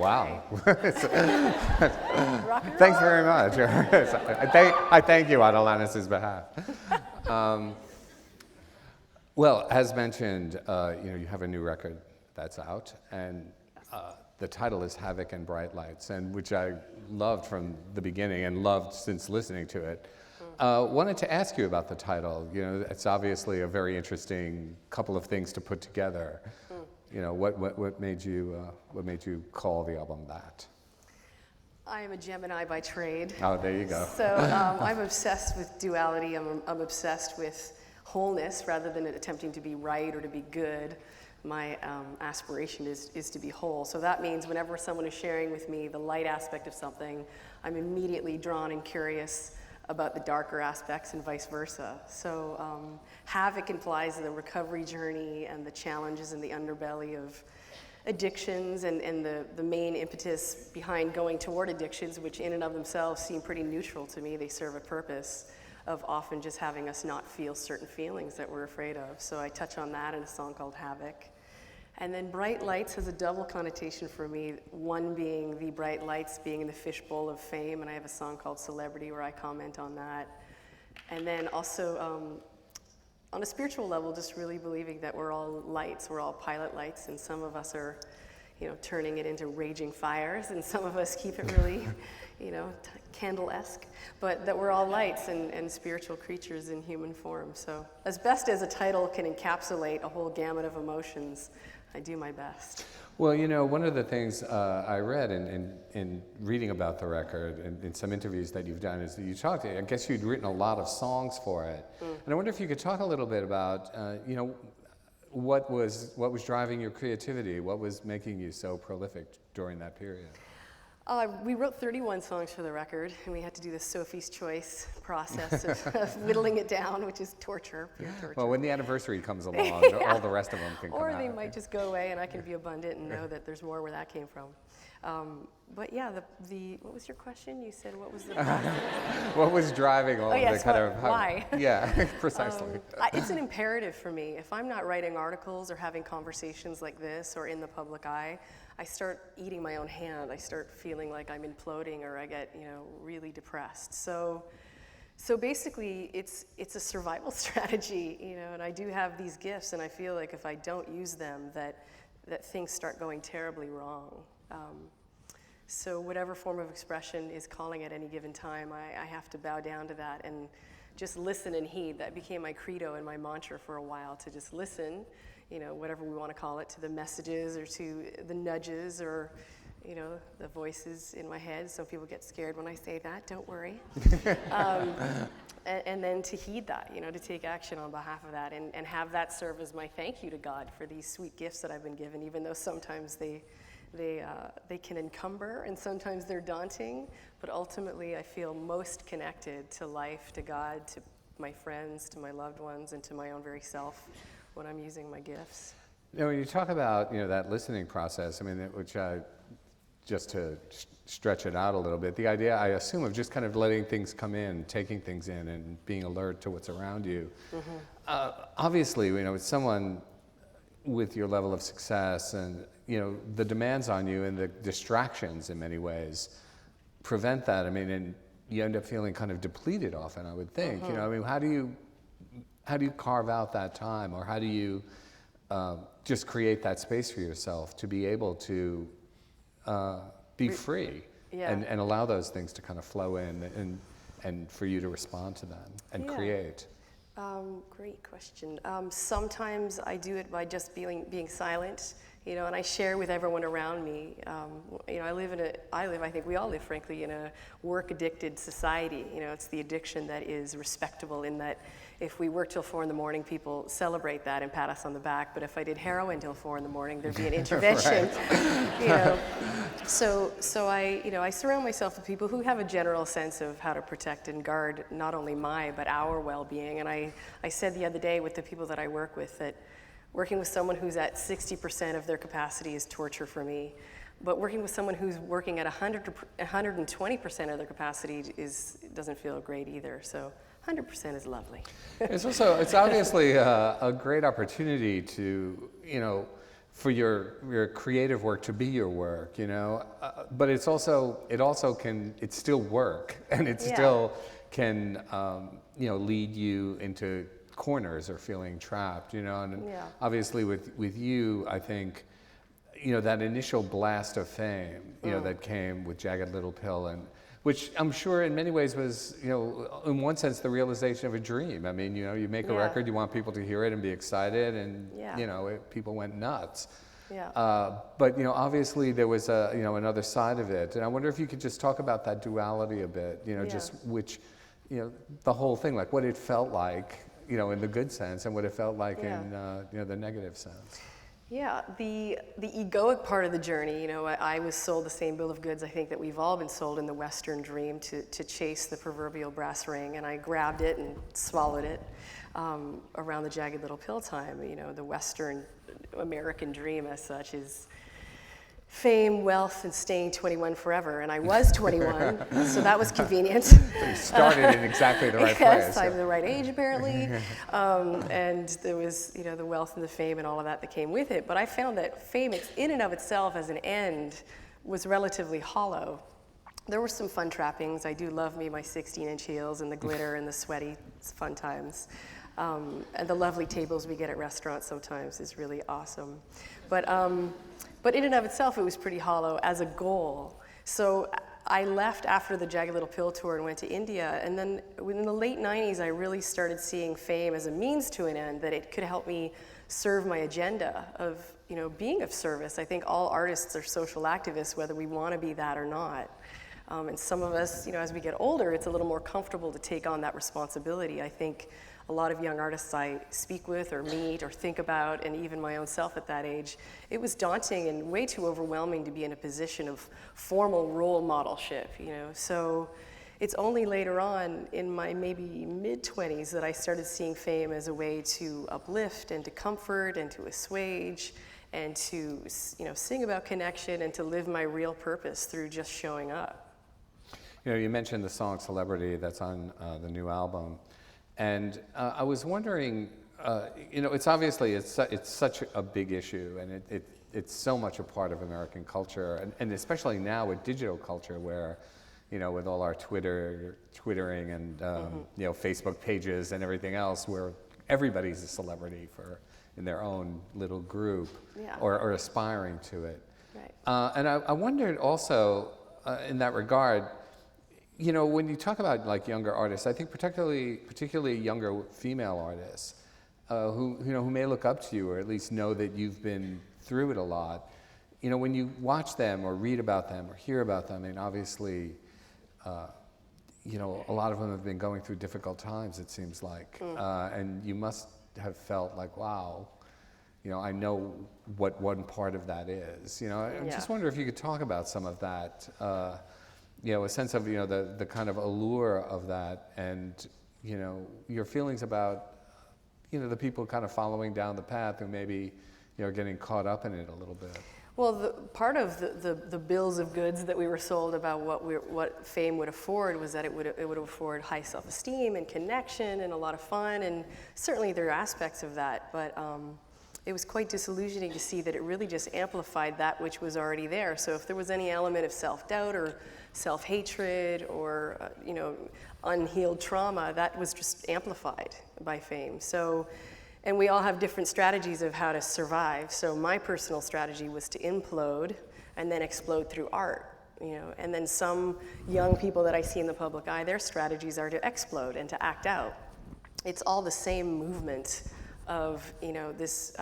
Wow. Rock and Thanks roll. very much. I thank you on Alanis's behalf. Well, as mentioned, you have a new record that's out, and the title is Havoc and Bright Lights, and which I loved from the beginning and loved since listening to it. Wanted to ask you about the title. It's obviously a very interesting couple of things to put together. What made you call the album that? I am a Gemini by trade. Oh, there you go. So I'm obsessed with duality. I'm obsessed with wholeness rather than attempting to be right or to be good. My aspiration is to be whole. So that means whenever someone is sharing with me the light aspect of something, I'm immediately drawn and curious about the darker aspects and vice versa. So Havoc implies the recovery journey and the challenges in the underbelly of addictions and the main impetus behind going toward addictions, which in and of themselves seem pretty neutral to me. They serve a purpose of often just having us not feel certain feelings that we're afraid of. So I touch on that in a song called Havoc. And then Bright Lights has a double connotation for me, one being the bright lights being in the fishbowl of fame, and I have a song called Celebrity where I comment on that. And then also on a spiritual level, just really believing that we're all lights, we're all pilot lights, and some of us are, turning it into raging fires, and some of us keep it really, candle-esque, but that we're all lights and spiritual creatures in human form. So as best as a title can encapsulate a whole gamut of emotions, I do my best. Well, one of the things I read in reading about the record and in some interviews that you've done is that you talked, I guess you'd written a lot of songs for it. And I wonder if you could talk a little bit about, what was driving your creativity? What was making you so prolific during that period? We wrote 31 songs for the record, and we had to do the Sophie's Choice process of whittling it down, which is torture, pure torture. Well, when the anniversary comes along, Yeah. all the rest of them can come out. Or they might just go away, and I can be abundant and know that there's more where that came from. But yeah, what was your question? You said what was the What was driving all yes, the kind of why? Yeah, precisely. It's an imperative for me. If I'm not writing articles or having conversations like this or in the public eye, I start eating my own hand. I start feeling like I'm imploding, or I get really depressed. So basically, it's a survival strategy, and I do have these gifts, and I feel like if I don't use them, that things start going terribly wrong. So whatever form of expression is calling at any given time, I have to bow down to that and just listen and heed. That became my credo and my mantra for a while, to just listen, whatever we want to call it, to the messages or to the nudges or, the voices in my head. Some people get scared when I say that, don't worry. And then to heed that, to take action on behalf of that and have that serve as my thank you to God for these sweet gifts that I've been given, even though sometimes they can encumber and sometimes they're daunting, but ultimately I feel most connected to life, to God, to my friends, to my loved ones, and to my own very self when I'm using my gifts. When you talk about that listening process, which just to stretch it out a little bit, the idea, I assume, of just kind of letting things come in, taking things in, and being alert to what's around you. Mm-hmm. Obviously, with someone with your level of success and the demands on you and the distractions in many ways prevent that. And you end up feeling kind of depleted often, I would think. Mm-hmm. How do you carve out that time, or how do you just create that space for yourself to be able to be free and allow those things to kind of flow in and for you to respond to them and create? Great question. Sometimes I do it by just being silent, and I share with everyone around me. I think we all live, frankly, in a work-addicted society. It's the addiction that is respectable, in that if we work till 4 a.m, people celebrate that and pat us on the back. But if I did heroin till 4 a.m, there'd be an intervention. So I surround myself with people who have a general sense of how to protect and guard not only my but our well-being. And I said the other day with the people that I work with that working with someone who's at 60% of their capacity is torture for me. But working with someone who's working at 120% of their capacity doesn't feel great either. So 100% is lovely. It's obviously a great opportunity to, for your creative work to be your work, you know. But it still work, and it still can, you know, lead you into corners or feeling trapped, you know. And obviously with you, I think, you know, that initial blast of fame, you know, that came with Jagged Little Pill, and which I'm sure in many ways was, you know, in one sense, the realization of a dream. I mean, you know, you make a record, you want people to hear it and be excited, and, you know, people went nuts. But, you know, obviously there was a, you know, another side of it. And I wonder if you could just talk about that duality a bit, you know, just which, you know, the whole thing, like what it felt like, you know, in the good sense, and what it felt like in, you know, the negative sense. Yeah, the egoic part of the journey, you know, I was sold the same bill of goods I think that we've all been sold in the Western dream, to chase the proverbial brass ring, and I grabbed it and swallowed it around the Jagged Little Pill time. You know, the Western American dream as such is fame, wealth, and staying 21 forever, and I was 21, so that was convenient. So you started in exactly the right place. Yes, I'm the right age apparently, and there was, you know, the wealth and the fame and all of that came with it. But I found that fame, in and of itself as an end, was relatively hollow. There were some fun trappings. I do love me my 16-inch heels and the glitter and the sweaty fun times, and the lovely tables we get at restaurants sometimes is really awesome. But in and of itself, it was pretty hollow as a goal. So I left after the Jagged Little Pill tour and went to India. And then in the late 90s, I really started seeing fame as a means to an end, that it could help me serve my agenda of, you know, being of service. I think all artists are social activists, whether we want to be that or not. And some of us, you know, as we get older, it's a little more comfortable to take on that responsibility. I think a lot of young artists I speak with or meet or think about, and even my own self at that age, it was daunting and way too overwhelming to be in a position of formal role modelship, you know. So it's only later on in my maybe mid-20s that I started seeing fame as a way to uplift and to comfort and to assuage and to, you know, sing about connection and to live my real purpose through just showing up. You know, you mentioned the song Celebrity that's on the new album. And I was wondering, you know, it's obviously, it's such a big issue, and it's so much a part of American culture, and especially now with digital culture where, you know, with all our twittering and, you know, Facebook pages and everything else, where everybody's a celebrity in their own little group, or aspiring to it. Right. And I wondered also, in that regard, you know, when you talk about like younger artists, I think particularly younger female artists who may look up to you or at least know that you've been through it a lot. You know, when you watch them or read about them or hear about them, and obviously, you know, a lot of them have been going through difficult times, it seems like, and you must have felt like, wow, you know, I know what one part of that is. You know, I just wonder if you could talk about some of that. You know, a sense of, you know, the kind of allure of that, and, you know, your feelings about, you know, the people kind of following down the path who maybe, you know, are getting caught up in it a little bit. Well, part of the bills of goods that we were sold about what fame would afford was that it would afford high self-esteem and connection and a lot of fun, and certainly there are aspects of that, but it was quite disillusioning to see that it really just amplified that which was already there. So if there was any element of self-doubt or self-hatred or you know, unhealed trauma, that was just amplified by fame. So, and we all have different strategies of how to survive. So my personal strategy was to implode and then explode through art, you know. And then some young people that I see in the public eye, their strategies are to explode and to act out. It's all the same movement of, you know, this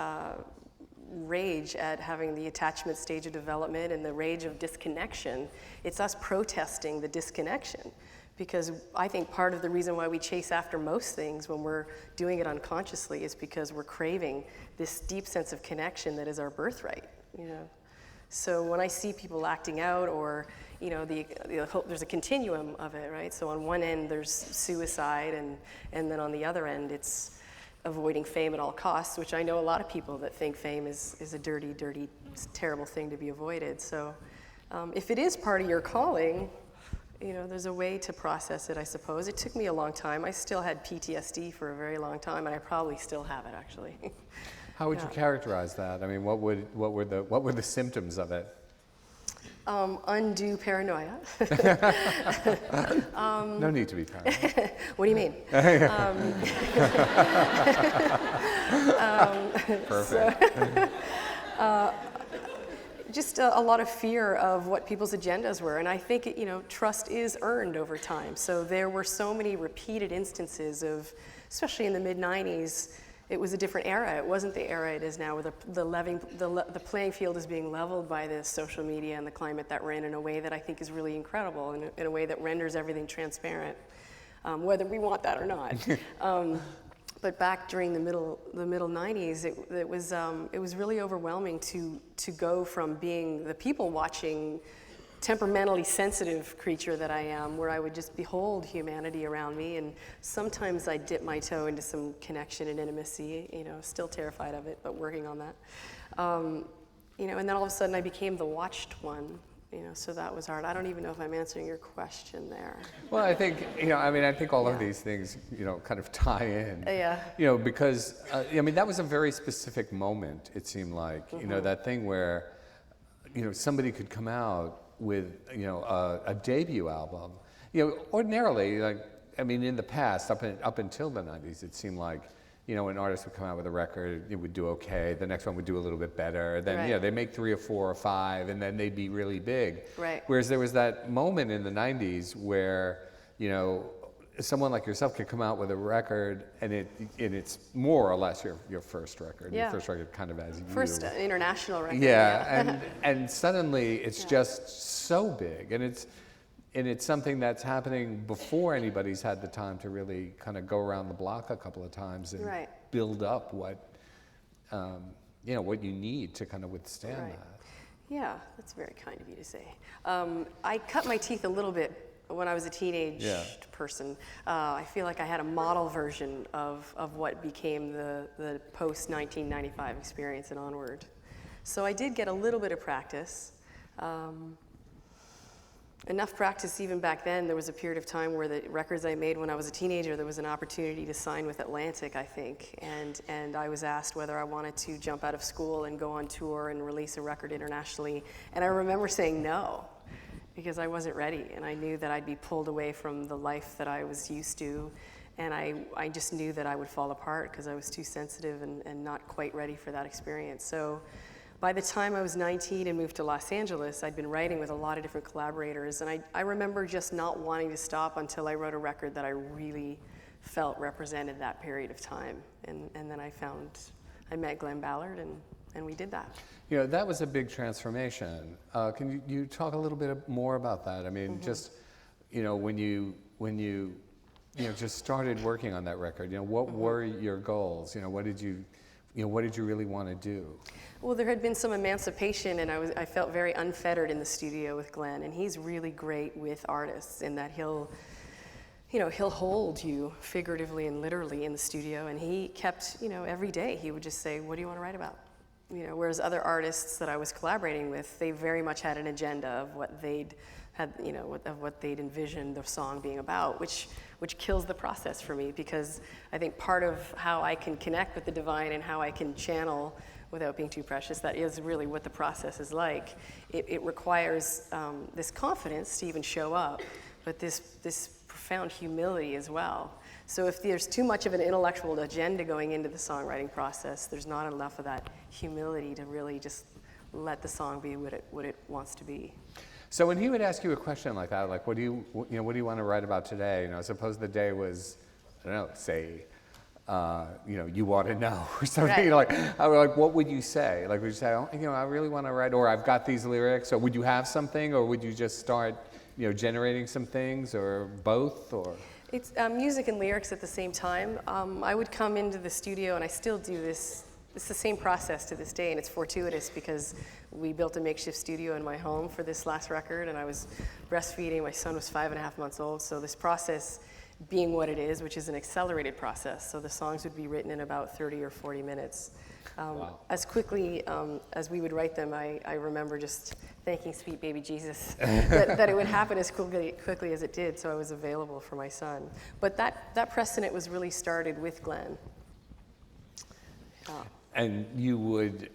rage at having the attachment stage of development and the rage of disconnection. It's us protesting the disconnection, because I think part of the reason why we chase after most things when we're doing it unconsciously is because we're craving this deep sense of connection that is our birthright, you know. So when I see people acting out, or, you know, there's a continuum of it, right? So on one end there's suicide, and then on the other end it's avoiding fame at all costs, which I know a lot of people that think fame is a dirty, dirty, terrible thing to be avoided. So if it is part of your calling, you know, there's a way to process it, I suppose. It took me a long time. I still had PTSD for a very long time, and I probably still have it, actually. How would you characterize that? I mean, what were the symptoms of it? Undue paranoia. No need to be paranoid. What do you mean? Perfect. Just a lot of fear of what people's agendas were. And I think, trust is earned over time. So there were so many repeated instances of, especially in the mid-90s, it was a different era. It wasn't the era it is now, where the playing field is being leveled by this social media and the climate that we're in a way that I think is really incredible, in a way that renders everything transparent, whether we want that or not. But back during the middle 90s, it was really overwhelming to go from being the people-watching, temperamentally sensitive creature that I am, where I would just behold humanity around me, and sometimes I dip my toe into some connection and intimacy. Still terrified of it, but working on that. And then all of a sudden I became the watched one. So that was hard. I don't even know if I'm answering your question there. Well, I think, I think all of these things, kind of tie in. Yeah. Because, that was a very specific moment, it seemed like. Mm-hmm. That thing where, somebody could come out with, a debut album. Ordinarily, in the past, up until the 90s, it seemed like, an artist would come out with a record, it would do okay, the next one would do a little bit better, then, right. They'd make 3 or 4 or 5, and then they'd be really big. Right. Whereas there was that moment in the 90s where, someone like yourself could come out with a record, and it's more or less your first record. Yeah. Your first record kind of as you. First international record. Yeah, and suddenly it's just so big, and it's something that's happening before anybody's had the time to really kind of go around the block a couple of times and right. build up what you need to kind of withstand right. that. Yeah, that's very kind of you to say. I cut my teeth a little bit when I was a teenage person. I feel like I had a model version of what became the post-1995 experience and onward. So I did get a little bit of practice. Enough practice even back then. There was a period of time where the records I made when I was a teenager, there was an opportunity to sign with Atlantic, I think, and I was asked whether I wanted to jump out of school and go on tour and release a record internationally, and I remember saying no, because I wasn't ready, and I knew that I'd be pulled away from the life that I was used to, and I just knew that I would fall apart because I was too sensitive and not quite ready for that experience. So by the time I was 19 and moved to Los Angeles, I'd been writing with a lot of different collaborators, and I remember just not wanting to stop until I wrote a record that I really felt represented that period of time. And then I met Glenn Ballard, and we did that. That was a big transformation. Can you talk a little bit more about that? I mean, just, when you just started working on that record, what were your goals? What did you really want to do? Well, there had been some emancipation, and I felt very unfettered in the studio with Glenn, and he's really great with artists in that he'll hold you figuratively and literally in the studio, and he kept, every day he would just say, what do you want to write about? Whereas other artists that I was collaborating with, they very much had an agenda of what they'd envisioned the song being about, which kills the process for me, because I think part of how I can connect with the divine and how I can channel without being too precious, that is really what the process is like. It requires this confidence to even show up, but this profound humility as well. So if there's too much of an intellectual agenda going into the songwriting process, there's not enough of that humility to really just let the song be what it wants to be. So when he would ask you a question like that, like, what do you want to write about today? Suppose the day was, I don't know, say, you want to know or something. Right. What would you say? Like, would you say, I really want to write, or I've got these lyrics, or would you have something, or would you just start, generating some things, or both, or? It's music and lyrics at the same time. I would come into the studio, and I still do this. It's the same process to this day, and it's fortuitous because we built a makeshift studio in my home for this last record, and I was breastfeeding. My son was 5.5 months old, so this process being what it is, which is an accelerated process, so the songs would be written in about 30 or 40 minutes. Wow. As quickly as we would write them, I remember just thanking sweet baby Jesus that it would happen as quickly as it did, so I was available for my son. But that precedent was really started with Glenn. and you would,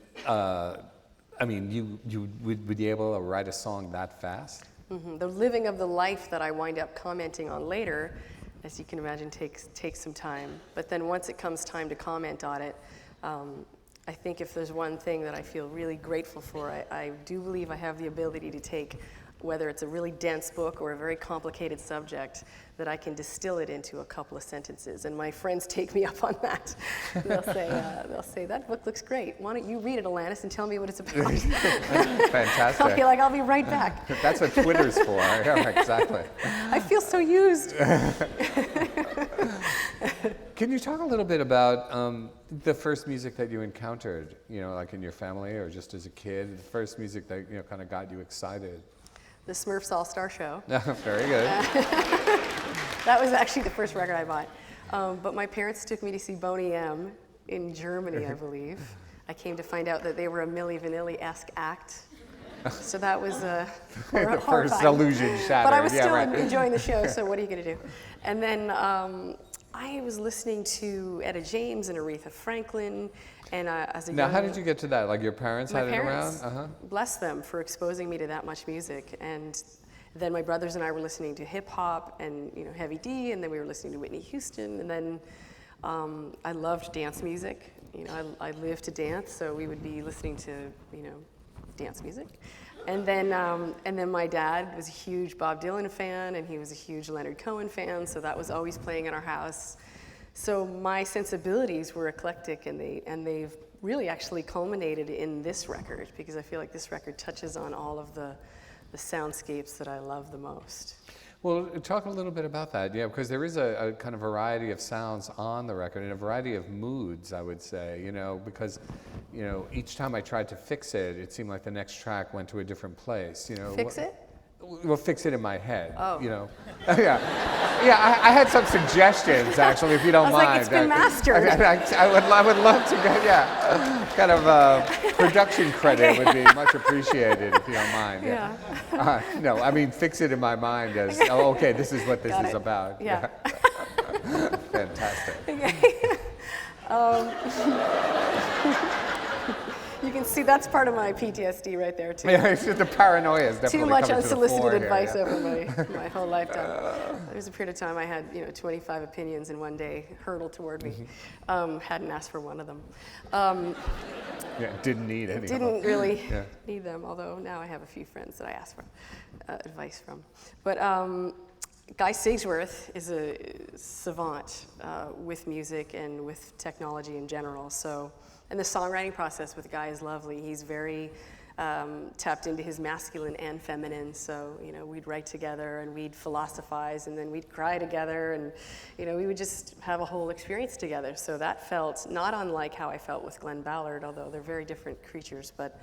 you would be able to write a song that fast? The living of the life that I wind up commenting on later, as you can imagine, takes some time. But then once it comes time to comment on it, I think if there's one thing that I feel really grateful for, I do believe I have the ability to take, whether it's a really dense book or a very complicated subject, that I can distill it into a couple of sentences. And my friends take me up on that. They'll say, that book looks great. Why don't you read it, Alanis, and tell me what it's about? Fantastic. I'll be like, I'll be right back. That's what Twitter's for. Yeah, exactly. I feel so used. Can you talk a little bit about the first music that you encountered, like in your family or just as a kid, the first music that, kind of got you excited? The Smurfs All-Star Show. Very good. That was actually the first record I bought. But my parents took me to see Boney M in Germany, I believe. I came to find out that they were a Milli Vanilli-esque act. So that was the first illusion shattered. But I was still enjoying the show, so what are you going to do? And then I was listening to Etta James and Aretha Franklin, and as a Now, young, how did you get to that? Like your parents had it around? Bless them for exposing me to that much music. And then my brothers and I were listening to hip hop and Heavy D, and then we were listening to Whitney Houston, and then I loved dance music. I lived to dance, so we would be listening to dance music. And then my dad was a huge Bob Dylan fan, and he was a huge Leonard Cohen fan, so that was always playing in our house. So my sensibilities were eclectic, and they've really actually culminated in this record, because I feel like this record touches on all of the soundscapes that I love the most. Well, talk a little bit about that, because there is a kind of variety of sounds on the record and a variety of moods, I would say, because, each time I tried to fix it, it seemed like the next track went to a different place, Fix it? Well, fix it in my head, Oh. Yeah, I had some suggestions, actually, if you don't mind. Like, it's been mastered. I would love to get, kind of production credit would be much apappreciated, if you don't mind. Yeah. No, I mean, fix it in my mind as, okay, this is what this Got is it. about. Yeah. Fantastic. Okay. You can see that's part of my PTSD right there, too. Yeah, it's just the paranoia is definitely Too much coming to the fore unsolicited here, advice yeah. over my whole lifetime. There was a period of time I had 25 opinions in one day hurtle toward me. Hadn't asked for one of them. Didn't need any. Didn't really need them, although now I have a few friends that I ask for advice from. But Guy Sigsworth is a savant with music and with technology in general. And the songwriting process with Guy is lovely. He's very tapped into his masculine and feminine. So, we'd write together and we'd philosophize and then we'd cry together and, we would just have a whole experience together. So that felt not unlike how I felt with Glenn Ballard, although they're very different creatures. But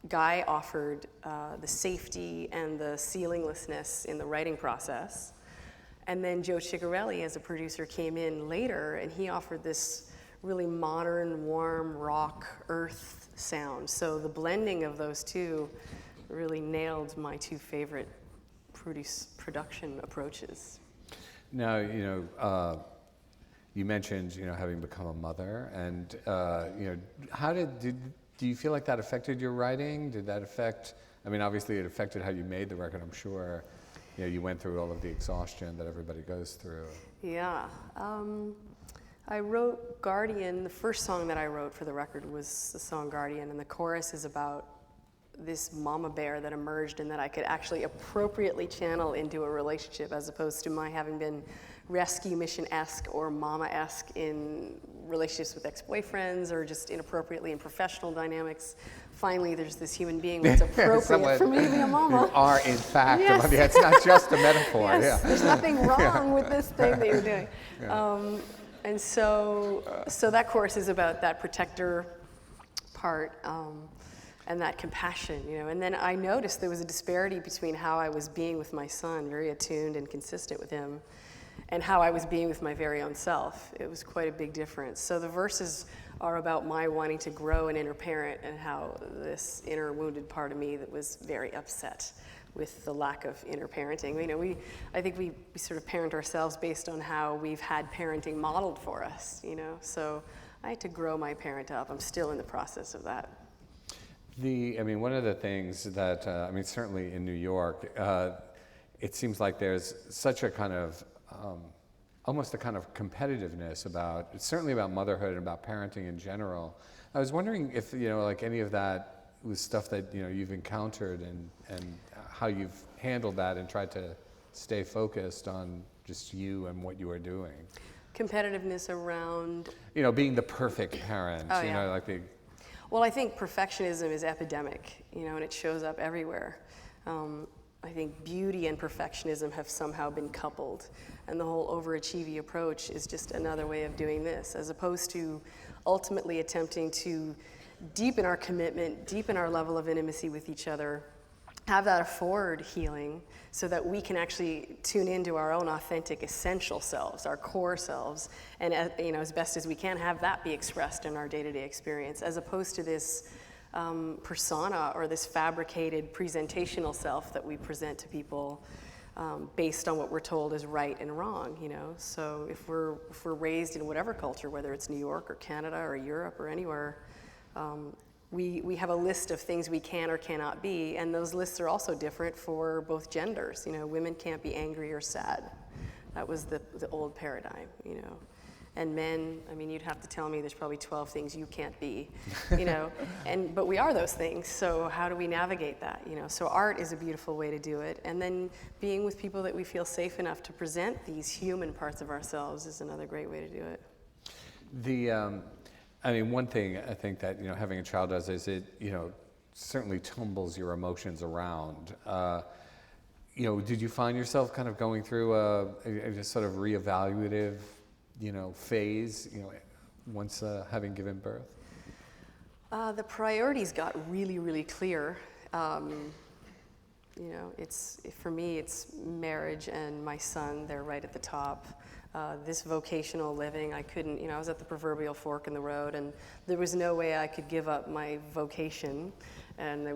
Guy offered the safety and the ceilinglessness in the writing process. And then Joe Chigarelli, as a producer, came in later and he offered this really modern, warm, rock, earth sound. So the blending of those two really nailed my two favorite production approaches. Now, you mentioned, having become a mother, and, how do you feel like that affected your writing? Did that affect, obviously it affected how you made the record, I'm sure. You went through all of the exhaustion that everybody goes through. Yeah. I wrote Guardian. The first song that I wrote for the record was the song Guardian, and the chorus is about this mama bear that emerged and that I could actually appropriately channel into a relationship, as opposed to my having been rescue mission-esque or mama-esque in relationships with ex-boyfriends or just inappropriately in professional dynamics. Finally, there's this human being that's appropriate for me to be a mama. You are, in fact, Yes. it's not just a metaphor. Yes, Yeah. there's nothing wrong with this thing that you're doing. Yeah. And so that chorus is about that protector part and that compassion, And then I noticed there was a disparity between how I was being with my son, very attuned and consistent with him, and how I was being with my very own self. It was quite a big difference. So the verses are about my wanting to grow an inner parent and how this inner wounded part of me that was very upset with the lack of inner parenting. I think we sort of parent ourselves based on how we've had parenting modeled for us, So I had to grow my parent up. I'm still in the process of that. One of the things that, certainly in New York, it seems like there's such a kind of, almost a kind of competitiveness certainly about motherhood and about parenting in general. I was wondering if, like any of that was stuff that, you've encountered and how you've handled that and tried to stay focused on just you and what you are doing. Competitiveness around? Being the perfect parent, Well, I think perfectionism is epidemic, and it shows up everywhere. I think beauty and perfectionism have somehow been coupled, and the whole overachieving approach is just another way of doing this, as opposed to ultimately attempting to deepen our commitment, deepen our level of intimacy with each other, have that afford healing so that we can actually tune into our own authentic essential selves, our core selves, and as best as we can have that be expressed in our day-to-day experience, as opposed to this persona or this fabricated presentational self that we present to people based on what we're told is right and wrong. So if we're raised in whatever culture, whether it's New York or Canada or Europe or anywhere, we have a list of things we can or cannot be, and those lists are also different for both genders. Women can't be angry or sad. That was the old paradigm, And men, you'd have to tell me there's probably 12 things you can't be, but we are those things, so how do we navigate that, So art is a beautiful way to do it, and then being with people that we feel safe enough to present these human parts of ourselves is another great way to do it. One thing I think that, having a child does is it, certainly tumbles your emotions around. Did you find yourself kind of going through a sort of reevaluative, phase, once having given birth? The priorities got really, really clear. For me, it's marriage and my son. They're right at the top. This vocational living, I couldn't, I was at the proverbial fork in the road, and there was no way I could give up my vocation. And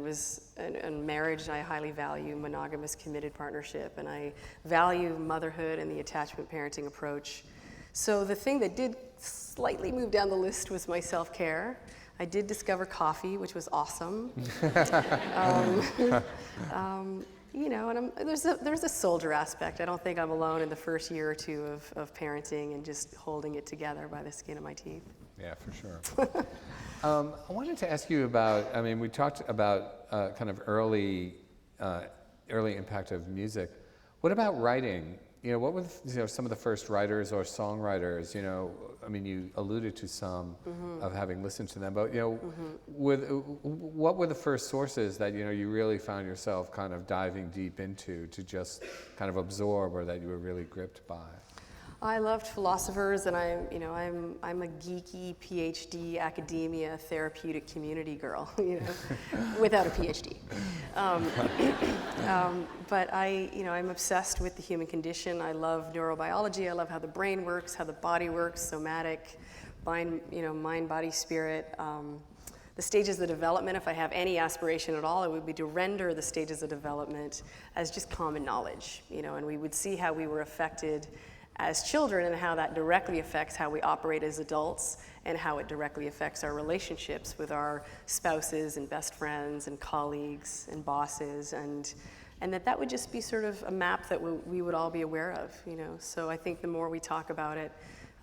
and marriage, I highly value monogamous, committed partnership, and I value motherhood and the attachment parenting approach. So the thing that did slightly move down the list was my self-care. I did discover coffee, which was awesome. And there's a soldier aspect. I don't think I'm alone in the first year or two of parenting and just holding it together by the skin of my teeth. Yeah, for sure. I wanted to ask you about, we talked about kind of early impact of music. What about writing? What were some of the first writers or songwriters? You alluded to some of having listened to them, but what were the first sources that you really found yourself kind of diving deep into to just kind of absorb, or that you were really gripped by? I loved philosophers, and I'm a geeky PhD academia therapeutic community girl, without a PhD. But I'm obsessed with the human condition. I love neurobiology. I love how the brain works, how the body works, somatic, mind, body, spirit. The stages of development, if I have any aspiration at all, it would be to render the stages of development as just common knowledge, and we would see how we were affected as children and how that directly affects how we operate as adults and how it directly affects our relationships with our spouses and best friends and colleagues and bosses, and that would just be sort of a map that we would all be aware of, So I think the more we talk about it,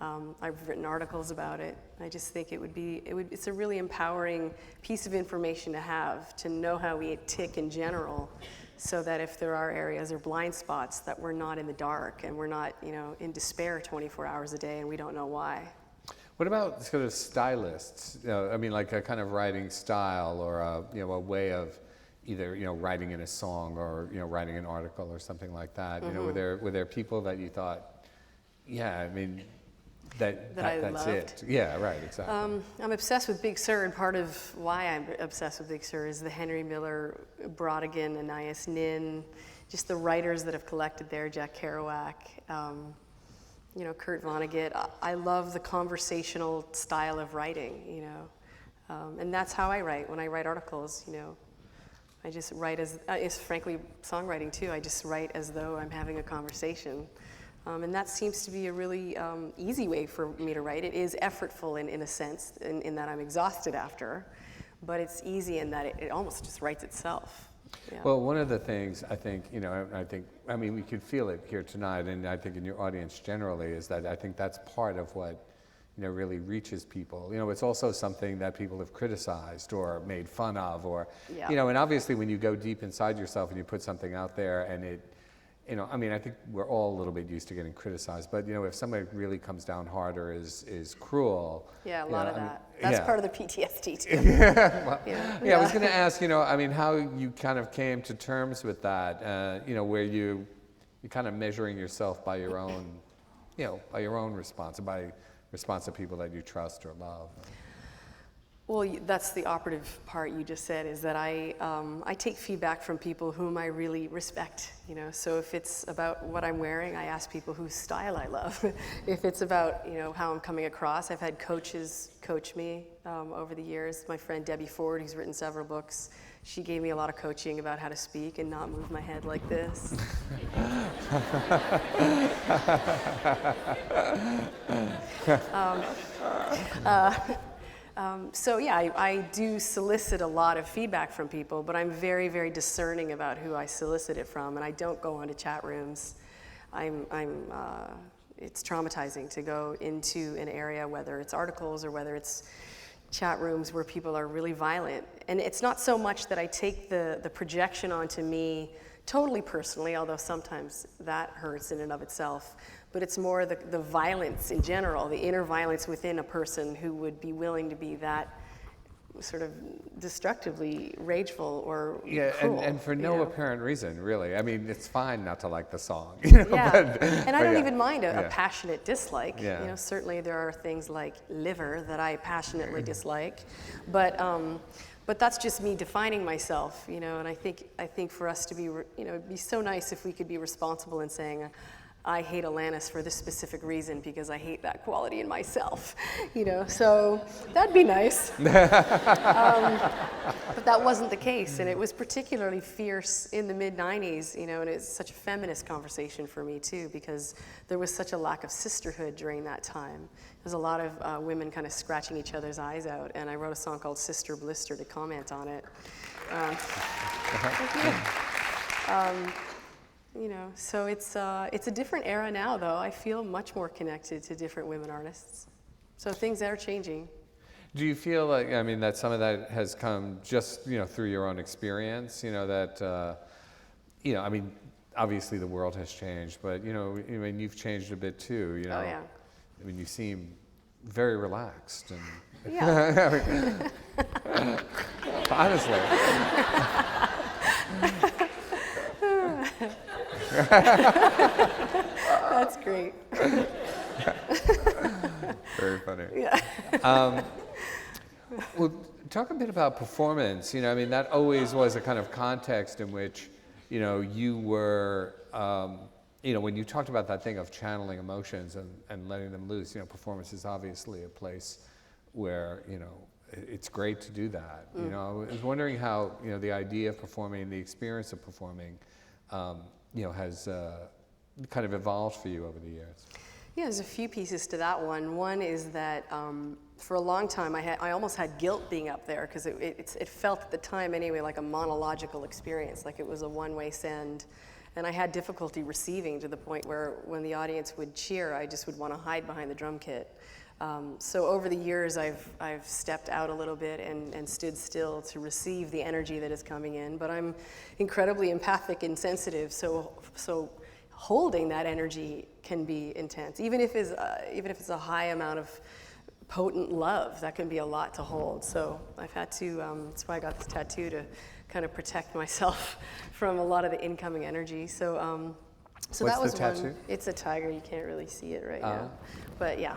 I've written articles about it. I just think it's a really empowering piece of information to have, to know how we tick in general, so that if there are areas or blind spots, that we're not in the dark and we're not, in despair 24 hours a day and we don't know why. What about sort of stylists? Like a kind of writing style, or a way of either writing in a song or writing an article or something like that. Were there people that you thought, that's it? Yeah, right, exactly. I'm obsessed with Big Sur, and part of why I'm obsessed with Big Sur is the Henry Miller, Brodigan, Anais Nin, just the writers that have collected there, Jack Kerouac, Kurt Vonnegut. I love the conversational style of writing, and that's how I write. When I write articles, I just write it's frankly songwriting too. I just write as though I'm having a conversation. And that seems to be a really easy way for me to write. It is effortful in a sense, in that I'm exhausted after, but it's easy in that it almost just writes itself. Yeah. Well, one of the things I think, I mean, we could feel it here tonight, and I think in your audience generally, is that I think that's part of what, really reaches people. It's also something that people have criticized or made fun of, or, Yeah. And obviously when you go deep inside yourself and you put something out there and it, I mean, I think we're all a little bit used to getting criticized, but, if somebody really comes down hard or is cruel. Yeah, a lot of I mean, that. That's yeah. part of the PTSD too. Well, Yeah. I was going to ask, I mean, how you kind of came to terms with that, where you're kind of measuring yourself by your own, by your own response, by response to people that you trust or love. Well, that's the operative part you just said, is that I take feedback from people whom I really respect, So if it's about what I'm wearing, I ask people whose style I love. If it's about, how I'm coming across, I've had coaches coach me over the years. My friend Debbie Ford, who's written several books, she gave me a lot of coaching about how to speak and not move my head like this. So yeah, I do solicit a lot of feedback from people, but I'm very, very discerning about who I solicit it from, and I don't go onto chat rooms. It's traumatizing to go into an area, whether it's articles or whether it's chat rooms where people are really violent. And it's not so much that I take the projection onto me totally personally, although sometimes that hurts in and of itself, but it's more the violence in general, the inner violence within a person who would be willing to be that sort of destructively rageful or cruel. And for no apparent reason, really. I mean, it's fine not to like the song. Yeah, and I don't even mind a passionate dislike. Yeah. Certainly there are things like liver that I passionately dislike, but that's just me defining myself, And I think for us to be, it'd be so nice if we could be responsible in saying, I hate Alanis for this specific reason because I hate that quality in myself, So that'd be nice. But that wasn't the case, and it was particularly fierce in the mid-'90s, and it's such a feminist conversation for me too, because there was such a lack of sisterhood during that time. There's a lot of women kind of scratching each other's eyes out, and I wrote a song called Sister Blister to comment on it. So it's a different era now, though. I feel much more connected to different women artists. So things are changing. Do you feel like, that some of that has come just, through your own experience, that, obviously the world has changed, but, you've changed a bit too, Oh, yeah. You seem very relaxed and... Yeah. Honestly. That's great. Very funny. Yeah. Well, talk a bit about performance. That always was a kind of context in which, you were, when you talked about that thing of channeling emotions and letting them loose, performance is obviously a place where, it's great to do that. I was wondering how, the idea of performing, the experience of performing, has kind of evolved for you over the years. Yeah, there's a few pieces to that one. One is that for a long time I almost had guilt being up there because it felt at the time anyway like a monological experience, like it was a one-way send. And I had difficulty receiving to the point where when the audience would cheer, I just would want to hide behind the drum kit. So over the years, I've stepped out a little bit and stood still to receive the energy that is coming in. But I'm incredibly empathic and sensitive, so holding that energy can be intense. Even if it's a high amount of potent love, that can be a lot to hold. So I've had to. That's why I got this tattoo, to kind of protect myself from a lot of the incoming energy. So What's that was the tattoo? one. It's a tiger. You can't really see it right now, but yeah,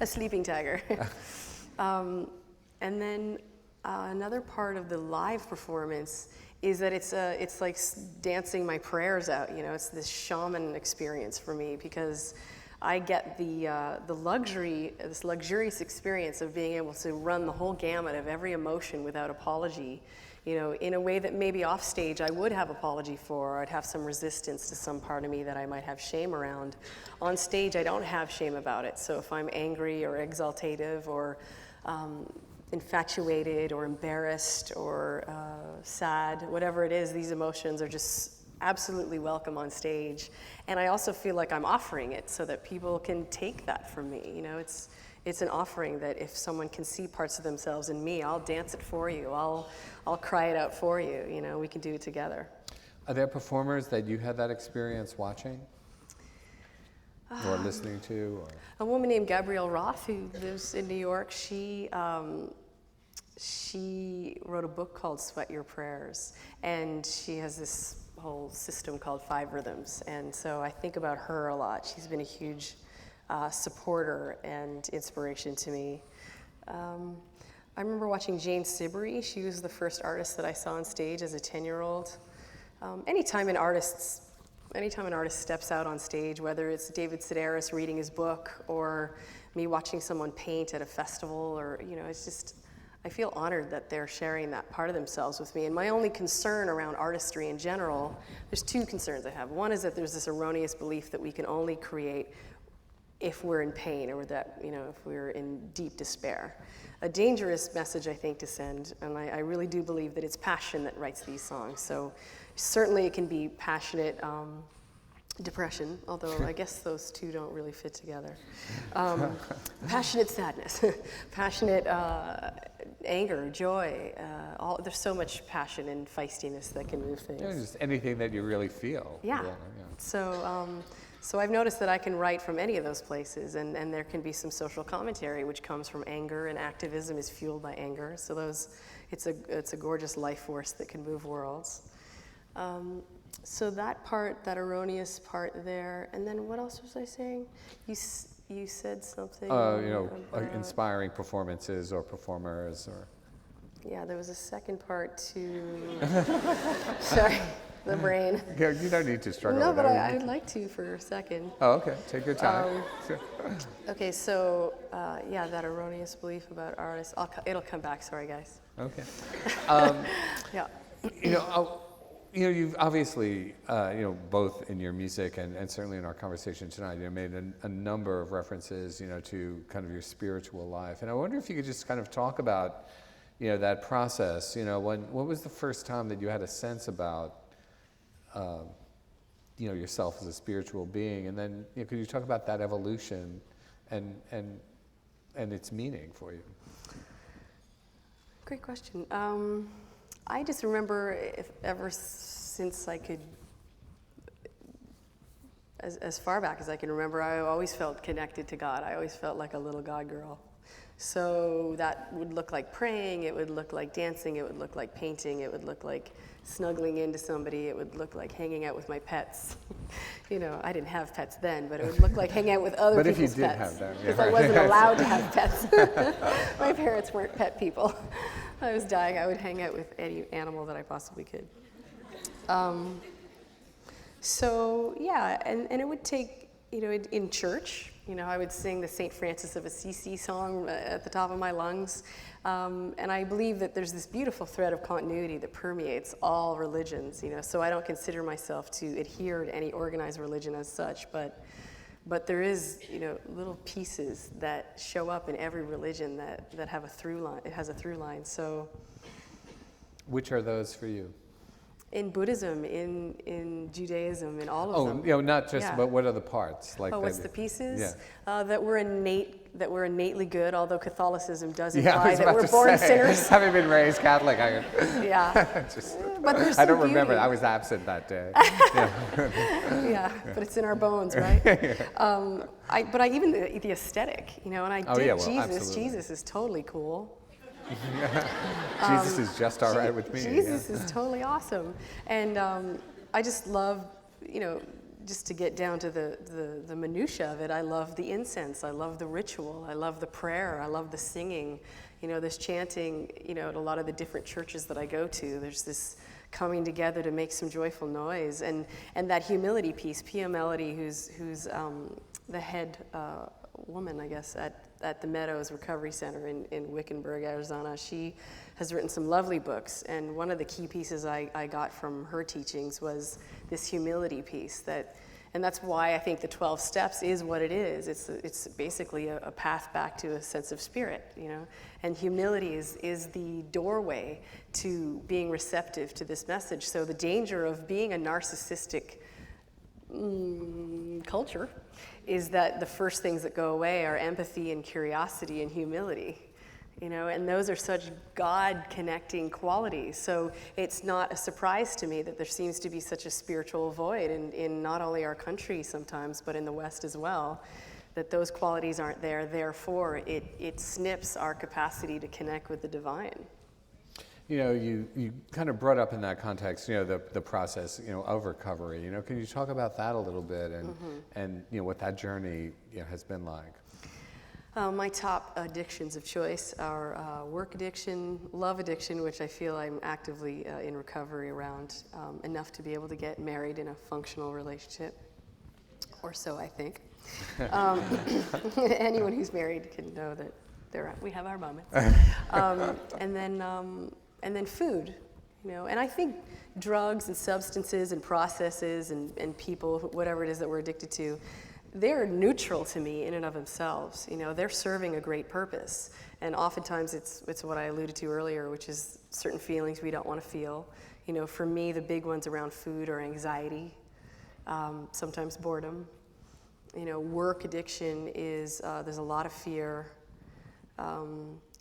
a sleeping tiger. And then another part of the live performance is that it's like dancing my prayers out. It's this shaman experience for me because I get the luxury, this luxurious experience of being able to run the whole gamut of every emotion without apology, in a way that maybe off stage I would have apology for, or I'd have some resistance to some part of me that I might have shame around. On stage, I don't have shame about it. So if I'm angry or exaltative or infatuated or embarrassed or sad, whatever it is, these emotions are just absolutely welcome on stage. And I also feel like I'm offering it so that people can take that from me. It's an offering that if someone can see parts of themselves in me, I'll dance it for you. I'll cry it out for you. We can do it together. Are there performers that you had that experience watching or listening to? Or? A woman named Gabrielle Roth, who lives in New York, she wrote a book called Sweat Your Prayers, and she has this whole system called 5 Rhythms, and so I think about her a lot. She's been a huge supporter and inspiration to me. I remember watching Jane Siberry. She was the first artist that I saw on stage as a 10-year-old. Anytime an artist steps out on stage, whether it's David Sedaris reading his book or me watching someone paint at a festival, or it's just, I feel honored that they're sharing that part of themselves with me. And my only concern around artistry in general, there's 2 concerns I have. One is that there's this erroneous belief that we can only create if we're in pain, or that, if we're in deep despair. A dangerous message, I think, to send, and I really do believe that it's passion that writes these songs. So certainly it can be passionate depression, although I guess those 2 don't really fit together. Passionate sadness, passionate anger, joy, there's so much passion and feistiness that can move things. Just anything that you really feel. Yeah. So I've noticed that I can write from any of those places, and there can be some social commentary which comes from anger, and activism is fueled by anger. So it's a gorgeous life force that can move worlds. So that part, that erroneous part there, and then what else was I saying? You said something. Inspiring performances or performers or. Yeah, there was a second part to. Sorry. The brain. Yeah, you don't need to struggle No, with but that. I'd like to for a second. Oh, okay. Take your time. Okay, so that erroneous belief about artists. It'll come back. Sorry, guys. Okay. Yeah. You've obviously, both in your music and certainly in our conversation tonight, made a number of references, to kind of your spiritual life. And I wonder if you could just kind of talk about, that process. What was the first time that you had a sense about, yourself as a spiritual being, and then could you talk about that evolution and its meaning for you? Great question. I just remember, ever since I could, as far back as I can remember, I always felt connected to God. I always felt like a little God girl. So that would look like praying, it would look like dancing, it would look like painting, it would look like snuggling into somebody, it would look like hanging out with my pets. I didn't have pets then, but it would look like hanging out with other people's pets. But if you did have them, because I wasn't allowed to have pets. My parents weren't pet people. I was dying, I would hang out with any animal that I possibly could. And it would take, in church, I would sing the St. Francis of Assisi song at the top of my lungs. And I believe that there's this beautiful thread of continuity that permeates all religions, so I don't consider myself to adhere to any organized religion as such, but there is, little pieces that show up in every religion that have a through line. It has a through line. So, which are those for you? In Buddhism, in Judaism, in all of them. Not just, but what are the parts? Like what's the pieces? Yeah. That we're innately good, although Catholicism does imply that we're born sinners. Having been raised Catholic, I but there's I don't beauty. remember. I was absent that day. But it's in our bones, right? Even the aesthetic, and I dig Jesus. Absolutely. Jesus is totally cool. Jesus is just all right with me. Jesus is totally awesome. And I just love, just to get down to the minutia of it, I love the incense, I love the ritual, I love the prayer, I love the singing. There's chanting, at a lot of the different churches that I go to. There's this coming together to make some joyful noise. And that humility piece, Pia Melody, who's the head woman, I guess, at the Meadows Recovery Center in Wickenburg, Arizona, she has written some lovely books. And one of the key pieces I got from her teachings was this humility piece. And that's why I think the 12 steps is what it is. It's basically a path back to a sense of spirit, you know. And humility is the doorway to being receptive to this message. So the danger of being a narcissistic culture is that the first things that go away are empathy and curiosity and humility. You know, and those are such God-connecting qualities. So it's not a surprise to me that there seems to be such a spiritual void in not only our country sometimes, but in the West as well, that those qualities aren't there. Therefore, it snips our capacity to connect with the divine. You know, you kind of brought up in that context, you know, the process, you know, of recovery. You know, can you talk about that a little bit and you know, what that journey, you know, has been like? My top addictions of choice are work addiction, love addiction, which I feel I'm actively in recovery around, enough to be able to get married in a functional relationship, or so I think. Anyone who's married can know that we have our moments. And then food, you know, and I think drugs and substances and processes and people, whatever it is that we're addicted to, they're neutral to me in and of themselves. You know, they're serving a great purpose. And oftentimes it's what I alluded to earlier, which is certain feelings we don't want to feel. You know, for me, the big ones around food are anxiety, sometimes boredom. You know, work addiction is, there's a lot of fear.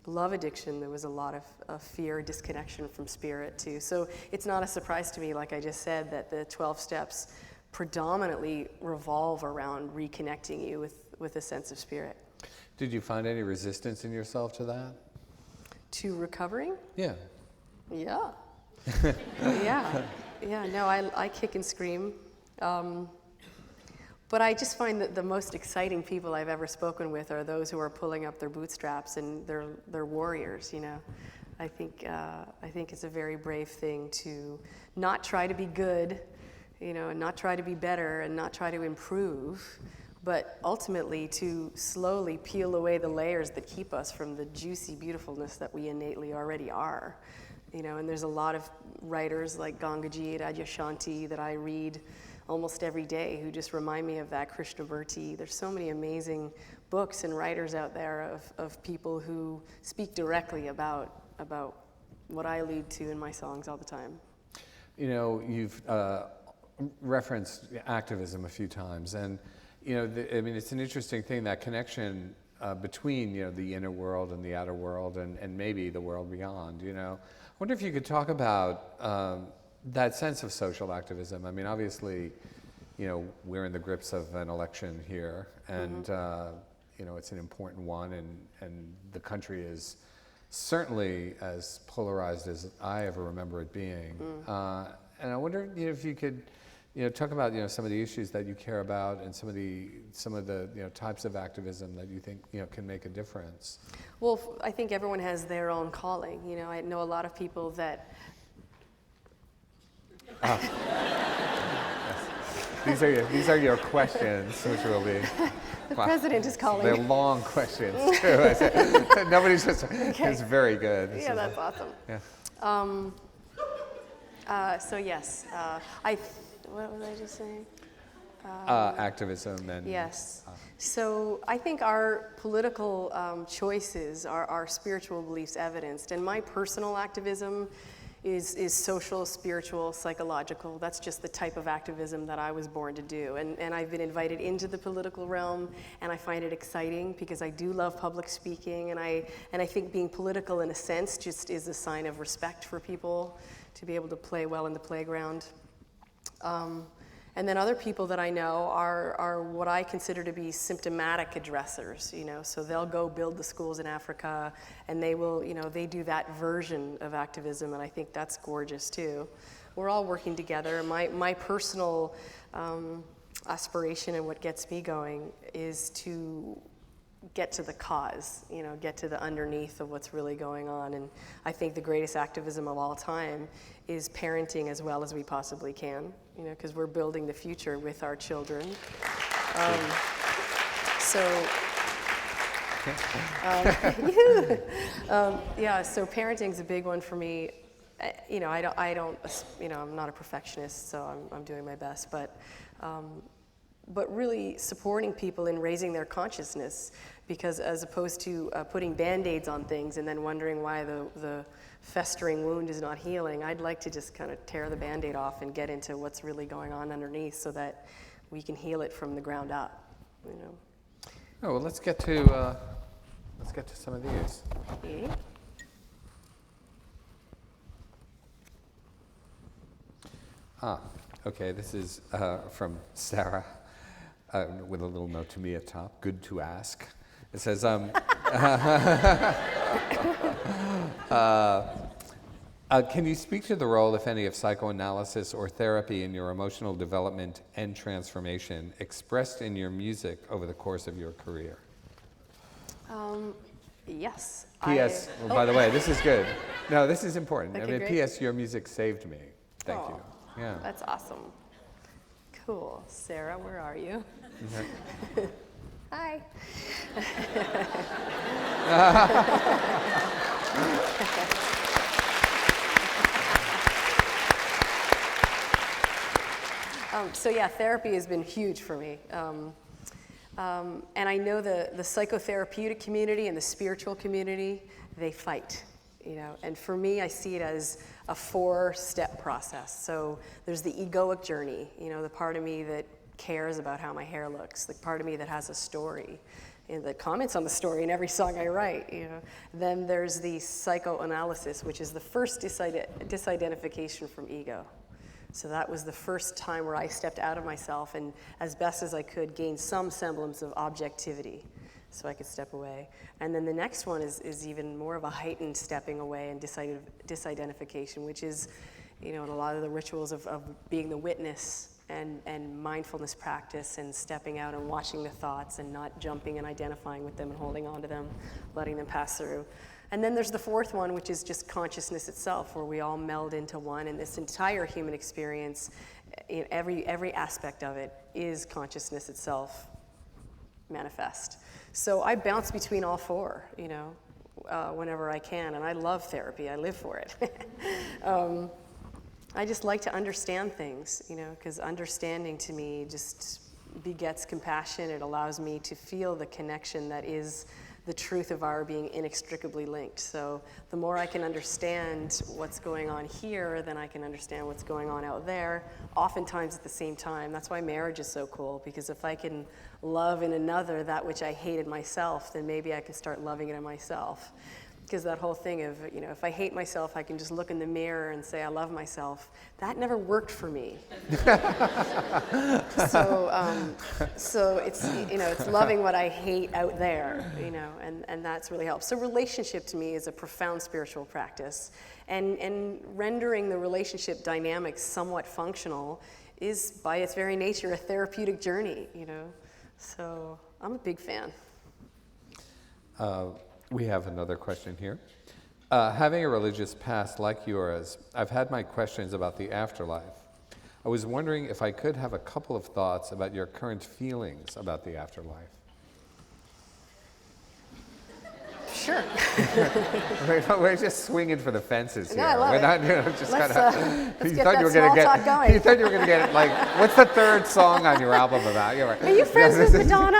Love addiction, there was a lot of fear, disconnection from spirit too. So it's not a surprise to me, like I just said, that the 12 steps predominantly revolve around reconnecting you with a sense of spirit. Did you find any resistance in yourself to that? To recovering? Yeah. Yeah. Yeah, no, I kick and scream. But I just find that the most exciting people I've ever spoken with are those who are pulling up their bootstraps and they're warriors, you know. I think it's a very brave thing to not try to be good, you know, and not try to be better and not try to improve, but ultimately to slowly peel away the layers that keep us from the juicy beautifulness that we innately already are. You know, and there's a lot of writers like Gangaji Adyashanti that I read almost every day who just remind me of that. Krishnamurti. There's so many amazing books and writers out there of people who speak directly about what I allude to in my songs all the time. You know, you've referenced activism a few times, and you know, I mean, it's an interesting thing, that connection between, you know, the inner world and the outer world, and maybe the world beyond. You know, I wonder if you could talk about that sense of social activism. I mean, obviously, you know, we're in the grips of an election here, and you know, it's an important one, and the country is certainly as polarized as I ever remember it being. And I wonder, you know, if you could, you know, talk about, you know, some of the issues that you care about and some of the you know, types of activism that you think, you know, can make a difference. Well, I think everyone has their own calling. You know, I know a lot of people that. Yes. These are your questions, which will be. The president is calling. They're long questions too. Nobody's just. Okay. It's very good. Yeah, that's awesome. Yeah. So yes, what was I just saying? Activism and. Yes. So I think our political choices are our spiritual beliefs evidenced, and my personal activism is social, spiritual, psychological. That's just the type of activism that I was born to do. And I've been invited into the political realm, and I find it exciting because I do love public speaking, and I think being political in a sense just is a sign of respect for people to be able to play well in the playground. And then other people that I know are what I consider to be symptomatic addressers, you know, so they'll go build the schools in Africa, and they will, you know, they do that version of activism, and I think that's gorgeous too. We're all working together. My personal aspiration and what gets me going is to get to the cause, get to the underneath of what's really going on. And I think the greatest activism of all time is parenting as well as we possibly can, because we're building the future with our children. So parenting's a big one for me. I'm not a perfectionist, so I'm doing my best, but really supporting people in raising their consciousness, because as opposed to putting Band-Aids on things and then wondering why the festering wound is not healing, I'd like to just kind of tear the Band-Aid off and get into what's really going on underneath so that we can heal it from the ground up, Oh, well, let's get to some of these. Okay. Okay, this is from Sarah with a little note to me at top, good to ask. It says, can you speak to the role, if any, of psychoanalysis or therapy in your emotional development and transformation expressed in your music over the course of your career? Yes. P.S. By the way, this is good. No, this is important. Okay, great. P.S. Your music saved me. Thank you. Yeah. That's awesome. Cool. Sarah, where are you? Okay. Hi. Therapy has been huge for me. And I know the psychotherapeutic community and the spiritual community, they fight, And for me, I see it as a 4-step process. So there's the egoic journey, the part of me that cares about how my hair looks, the part of me that has a story, and that comments on the story in every song I write, Then there's the psychoanalysis, which is the first disidentification from ego. So that was the first time where I stepped out of myself and, as best as I could, gained some semblance of objectivity so I could step away. And then the next one is even more of a heightened stepping away and disidentification, which is, a lot of the rituals of being the witness and mindfulness practice and stepping out and watching the thoughts and not jumping and identifying with them and holding on to them, letting them pass through. And then there's the fourth one, which is just consciousness itself, where we all meld into one, and this entire human experience, every aspect of it is consciousness itself manifest. So I bounce between all four, whenever I can, and I love therapy. I live for it. I just like to understand things, because understanding to me just begets compassion. It allows me to feel the connection that is the truth of our being inextricably linked. So the more I can understand what's going on here, then I can understand what's going on out there, oftentimes at the same time. That's why marriage is so cool, because if I can love in another that which I hated myself, then maybe I can start loving it in myself. Because that whole thing of, if I hate myself, I can just look in the mirror and say I love myself. That never worked for me. So it's, it's loving what I hate out there, and that's really helped. So relationship to me is a profound spiritual practice, and rendering the relationship dynamics somewhat functional is, by its very nature, a therapeutic journey, So I'm a big fan. We have another question here. Having a religious past like yours, I've had my questions about the afterlife. I was wondering if I could have a couple of thoughts about your current feelings about the afterlife. Sure. We're just swinging for the fences here. No, I love we're it. not, just Let's you get thought that you were gonna small get. talk going. You thought you were going to get what's the third song on your album about? You're like, Are you friends with Madonna?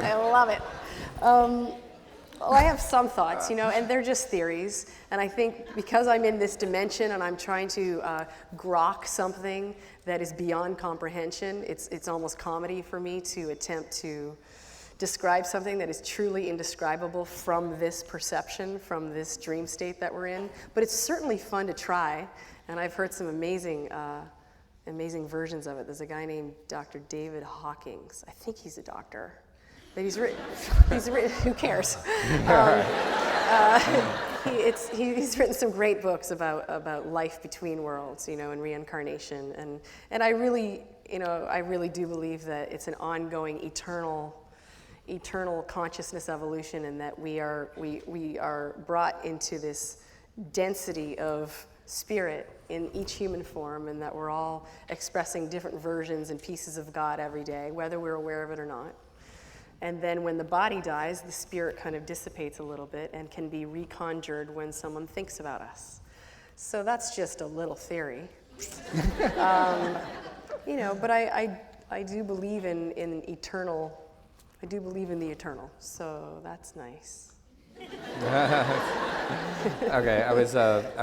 I love it. Well, I have some thoughts, and they're just theories. And I think because I'm in this dimension and I'm trying to grok something that is beyond comprehension, it's almost comedy for me to attempt to describe something that is truly indescribable from this perception, from this dream state that we're in. But it's certainly fun to try, and I've heard some amazing versions of it. There's a guy named Dr. David Hawkins. I think he's a doctor. that he's written, who cares? He's written some great books about life between worlds, and reincarnation, and I really do believe that it's an ongoing, eternal consciousness evolution, and that we are brought into this density of spirit in each human form, and that we're all expressing different versions and pieces of God every day, whether we're aware of it or not. And then when the body dies, the spirit kind of dissipates a little bit and can be reconjured when someone thinks about us. So that's just a little theory. But I do believe in eternal. I do believe in the eternal. So that's nice. Okay, I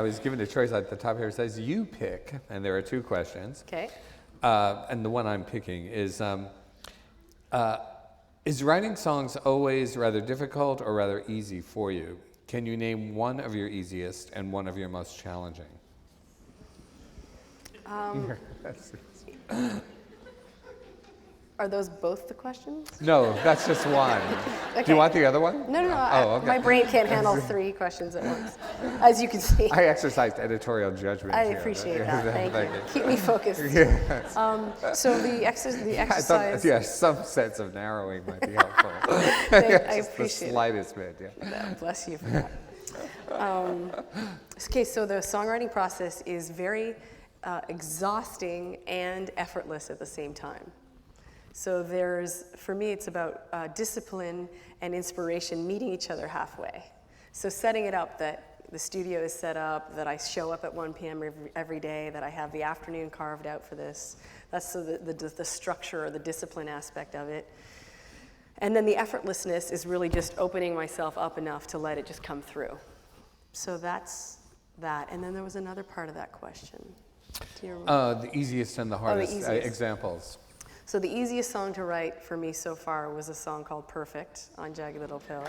was given a choice at the top here. It says you pick, and there are 2 questions. Okay. And the one I'm picking is writing songs always rather difficult or rather easy for you? Can you name one of your easiest and one of your most challenging? Are those both the questions? No, that's just one. Okay. Do you want the other one? No. Okay. My brain can't handle 3 questions at once, as you can see. I exercised editorial judgment. I here. appreciate that. Thank you. Keep me focused. Yes. So the exercise. I thought, some sense of narrowing might be helpful. I appreciate the slightest bit. Yeah. No, bless you for that. Okay, so the songwriting process is very exhausting and effortless at the same time. So for me, it's about discipline and inspiration meeting each other halfway. So setting it up that the studio is set up, that I show up at 1 p.m. every day, that I have the afternoon carved out for this. That's the structure or the discipline aspect of it. And then the effortlessness is really just opening myself up enough to let it just come through. So that's that. And then there was another part of that question. Do you remember? The easiest and the hardest examples. So the easiest song to write for me so far was a song called Perfect on Jagged Little Pill.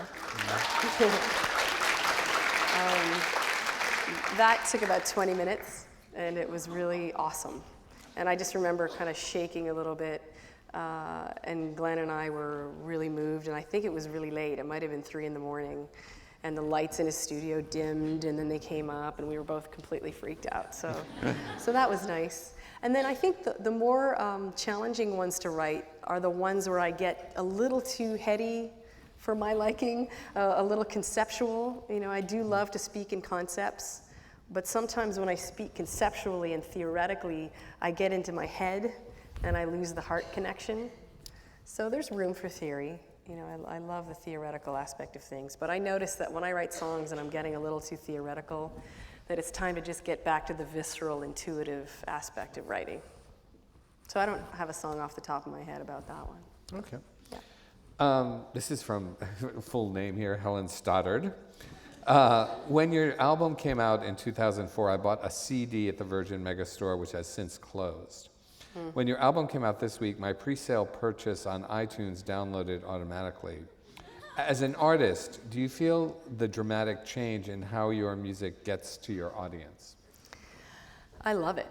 That took about 20 minutes, and it was really awesome. And I just remember kind of shaking a little bit, and Glenn and I were really moved, and I think it was really late. It might have been 3 a.m, and the lights in his studio dimmed, and then they came up, and we were both completely freaked out. So that was nice. And then I think the more challenging ones to write are the ones where I get a little too heady for my liking, a little conceptual. I do love to speak in concepts, but sometimes when I speak conceptually and theoretically, I get into my head and I lose the heart connection. So there's room for theory. I love the theoretical aspect of things, but I notice that when I write songs and I'm getting a little too theoretical, that it's time to just get back to the visceral, intuitive aspect of writing. So I don't have a song off the top of my head about that one. Okay. Yeah. This is from, full name here, Helen Stoddard. When your album came out in 2004, I bought a CD at the Virgin Megastore, which has since closed. When your album came out this week, my pre-sale purchase on iTunes downloaded automatically. As an artist, do you feel the dramatic change in how your music gets to your audience? I love it.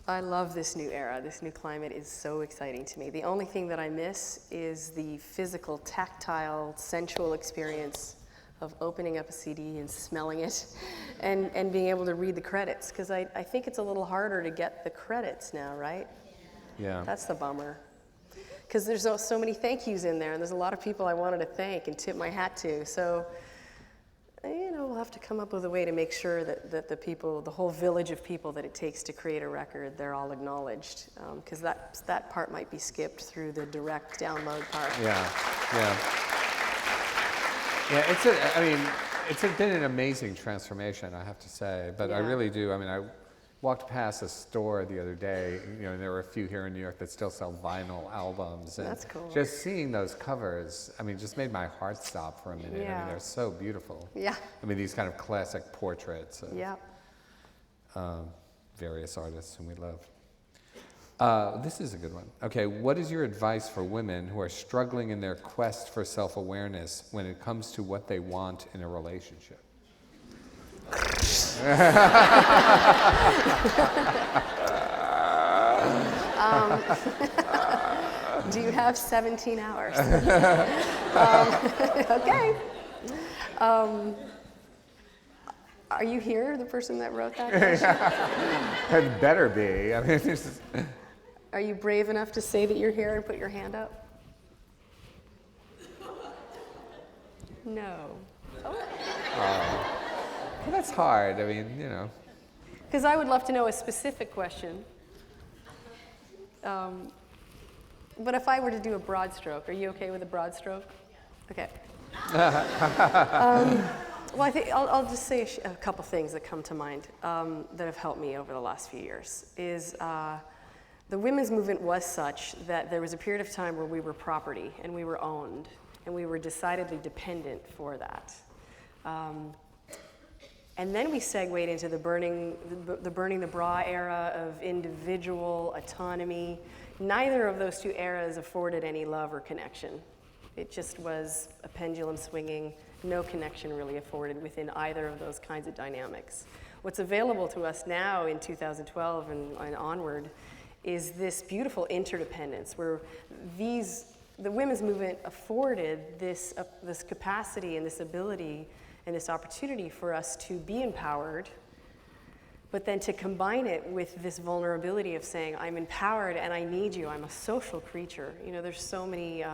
I love this new era. This new climate is so exciting to me. The only thing that I miss is the physical, tactile, sensual experience of opening up a CD and smelling it and being able to read the credits, because I think it's a little harder to get the credits now, right? Yeah. That's the bummer. Because there's so many thank yous in there, and there's a lot of people I wanted to thank and tip my hat to. So, we'll have to come up with a way to make sure that the people, the whole village of people that it takes to create a record, they're all acknowledged. Because that part might be skipped through the direct download part. Yeah. It's been an amazing transformation, I have to say. But I really do. I walked past a store the other day, and there were a few here in New York that still sell vinyl albums. And that's cool. Just seeing those covers, just made my heart stop for a minute. Yeah. They're so beautiful. Yeah. These kind of classic portraits of various artists whom we love. This is a good one. Okay, what is your advice for women who are struggling in their quest for self-awareness when it comes to what they want in a relationship? Do you have 17 hours? Okay. Are you here, the person that wrote that question? It better be. I mean, this is... Are you brave enough to say that you're here and put your hand up? No. Oh. Well, that's hard. I mean, you know. Because I would love to know a specific question. But if I were to do a broad stroke, are you okay with a broad stroke? Okay. Well, I think I'll just say a couple things that come to mind that have helped me over the last few years. The women's movement was such that there was a period of time where we were property and we were owned and we were decidedly dependent for that. And then we segued into the burning the bra era of individual autonomy. Neither of those two eras afforded any love or connection. It just was a pendulum swinging, no connection really afforded within either of those kinds of dynamics. What's available to us now in 2012 and onward is this beautiful interdependence where the women's movement afforded this capacity and this ability and this opportunity for us to be empowered, but then to combine it with this vulnerability of saying, I'm empowered and I need you, I'm a social creature. You know, there's so many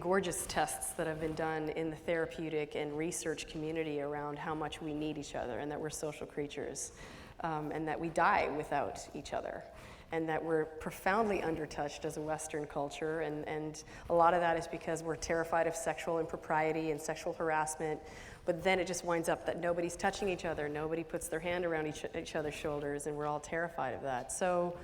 gorgeous tests that have been done in the therapeutic and research community around how much we need each other and that we're social creatures and that we die without each other. And that we're profoundly undertouched as a Western culture, and a lot of that is because we're terrified of sexual impropriety and sexual harassment, but then it just winds up that nobody's touching each other, nobody puts their hand around each other's shoulders, and we're all terrified of that. So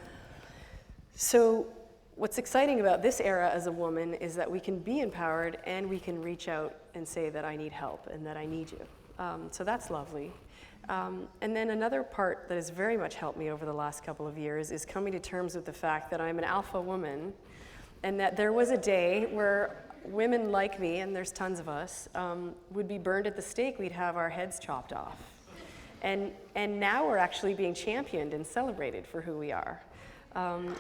what's exciting about this era as a woman is that we can be empowered and we can reach out and say that I need help and that I need you. So that's lovely. And then another part that has very much helped me over the last couple of years is coming to terms with the fact that I'm an alpha woman and that there was a day where women like me, and there's tons of us, would be burned at the stake. We'd have our heads chopped off. And now we're actually being championed and celebrated for who we are. Yeah.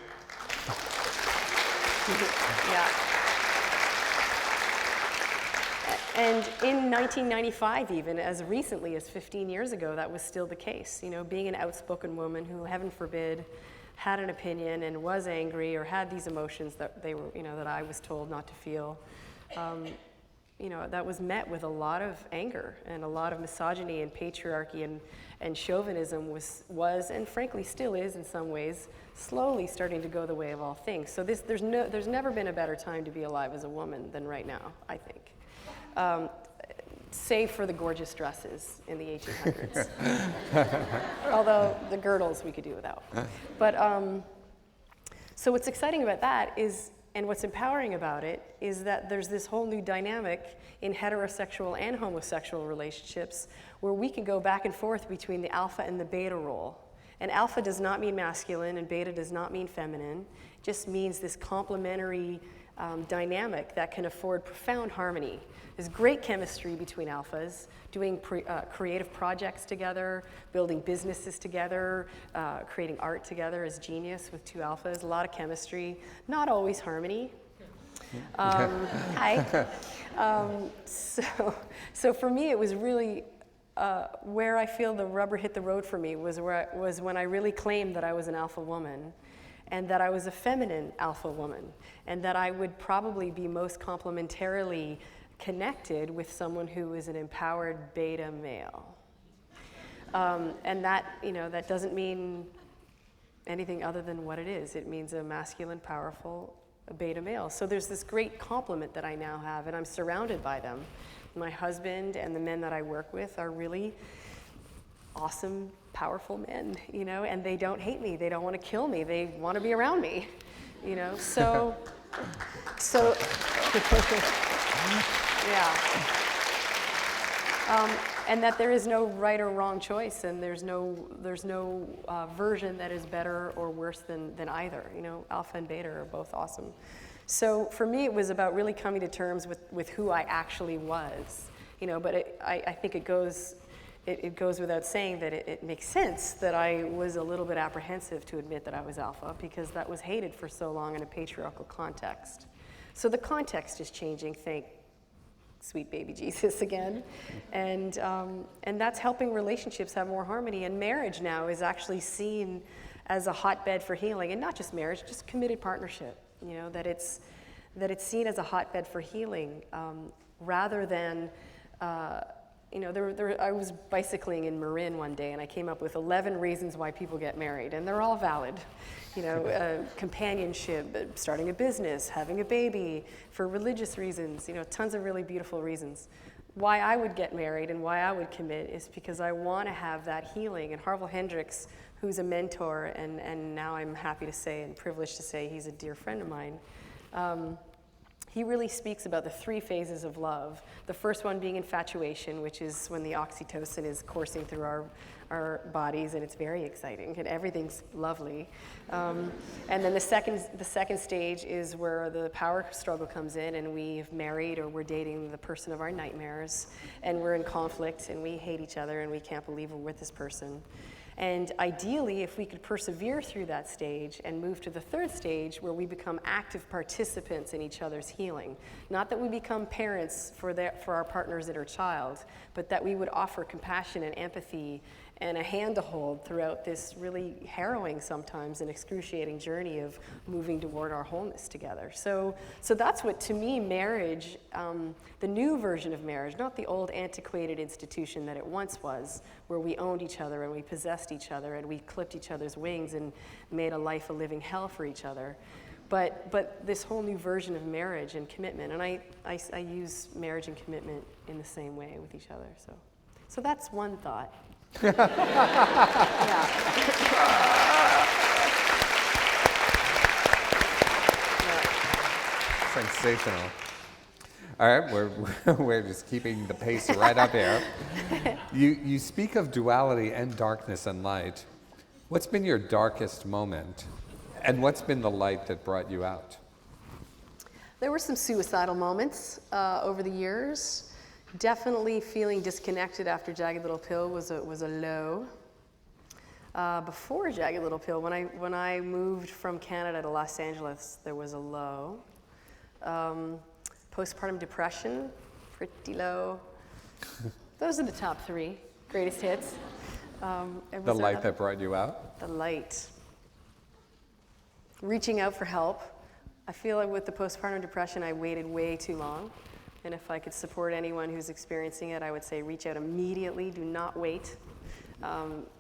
And in 1995, even as recently as 15 years ago, that was still the case. You know, being an outspoken woman who, heaven forbid, had an opinion and was angry or had these emotions that they were, you know, that I was told not to feel. You know, that was met with a lot of anger and a lot of misogyny and patriarchy and chauvinism was and frankly still is in some ways slowly starting to go the way of all things. So there's never been a better time to be alive as a woman than right now, I think. Save for the gorgeous dresses in the 1800s. Although the girdles we could do without. But so what's exciting about that is, and what's empowering about it, is that there's this whole new dynamic in heterosexual and homosexual relationships where we can go back and forth between the alpha and the beta role. And alpha does not mean masculine and beta does not mean feminine. It just means this complementary dynamic that can afford profound harmony. There's great chemistry between alphas, doing creative projects together, building businesses together, creating art together as genius with two alphas, a lot of chemistry, not always harmony. Hi. So for me, it was really where I feel the rubber hit the road for me was when I really claimed that I was an alpha woman and that I was a feminine alpha woman and that I would probably be most complementarily connected with someone who is an empowered beta male. And that, you know, that doesn't mean anything other than what it is. It means a masculine, powerful beta male. So there's this great complement that I now have, and I'm surrounded by them. My husband and the men that I work with are really awesome, powerful men, you know, and they don't hate me. They don't want to kill me. They want to be around me, you know. So yeah. And that there is no right or wrong choice, and there's no version that is better or worse than either. You know, alpha and beta are both awesome. So for me, it was about really coming to terms with who I actually was. You know, but I think it goes it goes without saying that it makes sense that I was a little bit apprehensive to admit that I was alpha, because that was hated for so long in a patriarchal context. So the context is changing, thank sweet baby Jesus again. And that's helping relationships have more harmony. And marriage now is actually seen as a hotbed for healing, and not just marriage, just committed partnership, that it's seen as a hotbed for healing, rather than, I was bicycling in Marin one day, and I came up with 11 reasons why people get married, and they're all valid. Companionship, starting a business, having a baby, for religious reasons, tons of really beautiful reasons. Why I would get married and why I would commit is because I want to have that healing. And Harville Hendricks, who's a mentor, and now I'm happy to say and privileged to say he's a dear friend of mine, he really speaks about the 3 phases of love. The first one being infatuation, which is when the oxytocin is coursing through our bodies, and it's very exciting, and everything's lovely. And then the second stage is where the power struggle comes in, and we've married or we're dating the person of our nightmares, and we're in conflict, and we hate each other, and we can't believe we're with this person. And ideally, if we could persevere through that stage and move to the third stage, where we become active participants in each other's healing. Not that we become parents for our partner's inner child, but that we would offer compassion and empathy and a hand to hold throughout this really harrowing sometimes and excruciating journey of moving toward our wholeness together. So that's what, to me, marriage, the new version of marriage, not the old antiquated institution that it once was, where we owned each other and we possessed each other and we clipped each other's wings and made a life a living hell for each other. But this whole new version of marriage and commitment, and I use marriage and commitment in the same way with each other. So that's one thought. Yeah. Sensational. All right, we're just keeping the pace right up here. You speak of duality and darkness and light. What's been your darkest moment, and what's been the light that brought you out? There were some suicidal moments over the years. Definitely feeling disconnected after Jagged Little Pill was a low. Before Jagged Little Pill, when I moved from Canada to Los Angeles, there was a low. Postpartum depression, pretty low. Those are the top 3 greatest hits. The light that brought you out? The light. Reaching out for help. I feel like with the postpartum depression, I waited way too long. And if I could support anyone who's experiencing it, I would say reach out immediately, do not wait.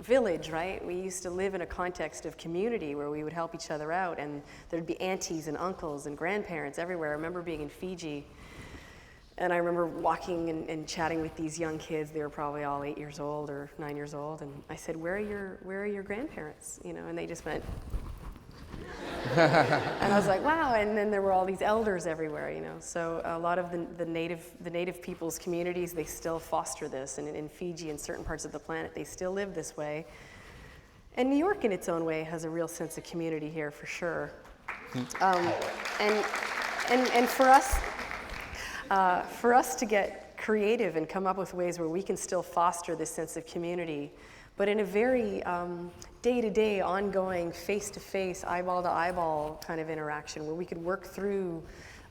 Village, right? We used to live in a context of community where we would help each other out, and there'd be aunties and uncles and grandparents everywhere. I remember being in Fiji, and I remember walking and chatting with these young kids. They were probably all 8 years old or 9 years old, and I said, where are your grandparents? And they just went, and I was like, wow. And then there were all these elders everywhere, So a lot of the native people's communities, they still foster this. And in Fiji and certain parts of the planet, they still live this way. And New York, in its own way, has a real sense of community here, for sure. And for us to get creative and come up with ways where we can still foster this sense of community, but in a very day-to-day, ongoing, face-to-face, eyeball-to-eyeball kind of interaction, where we could work through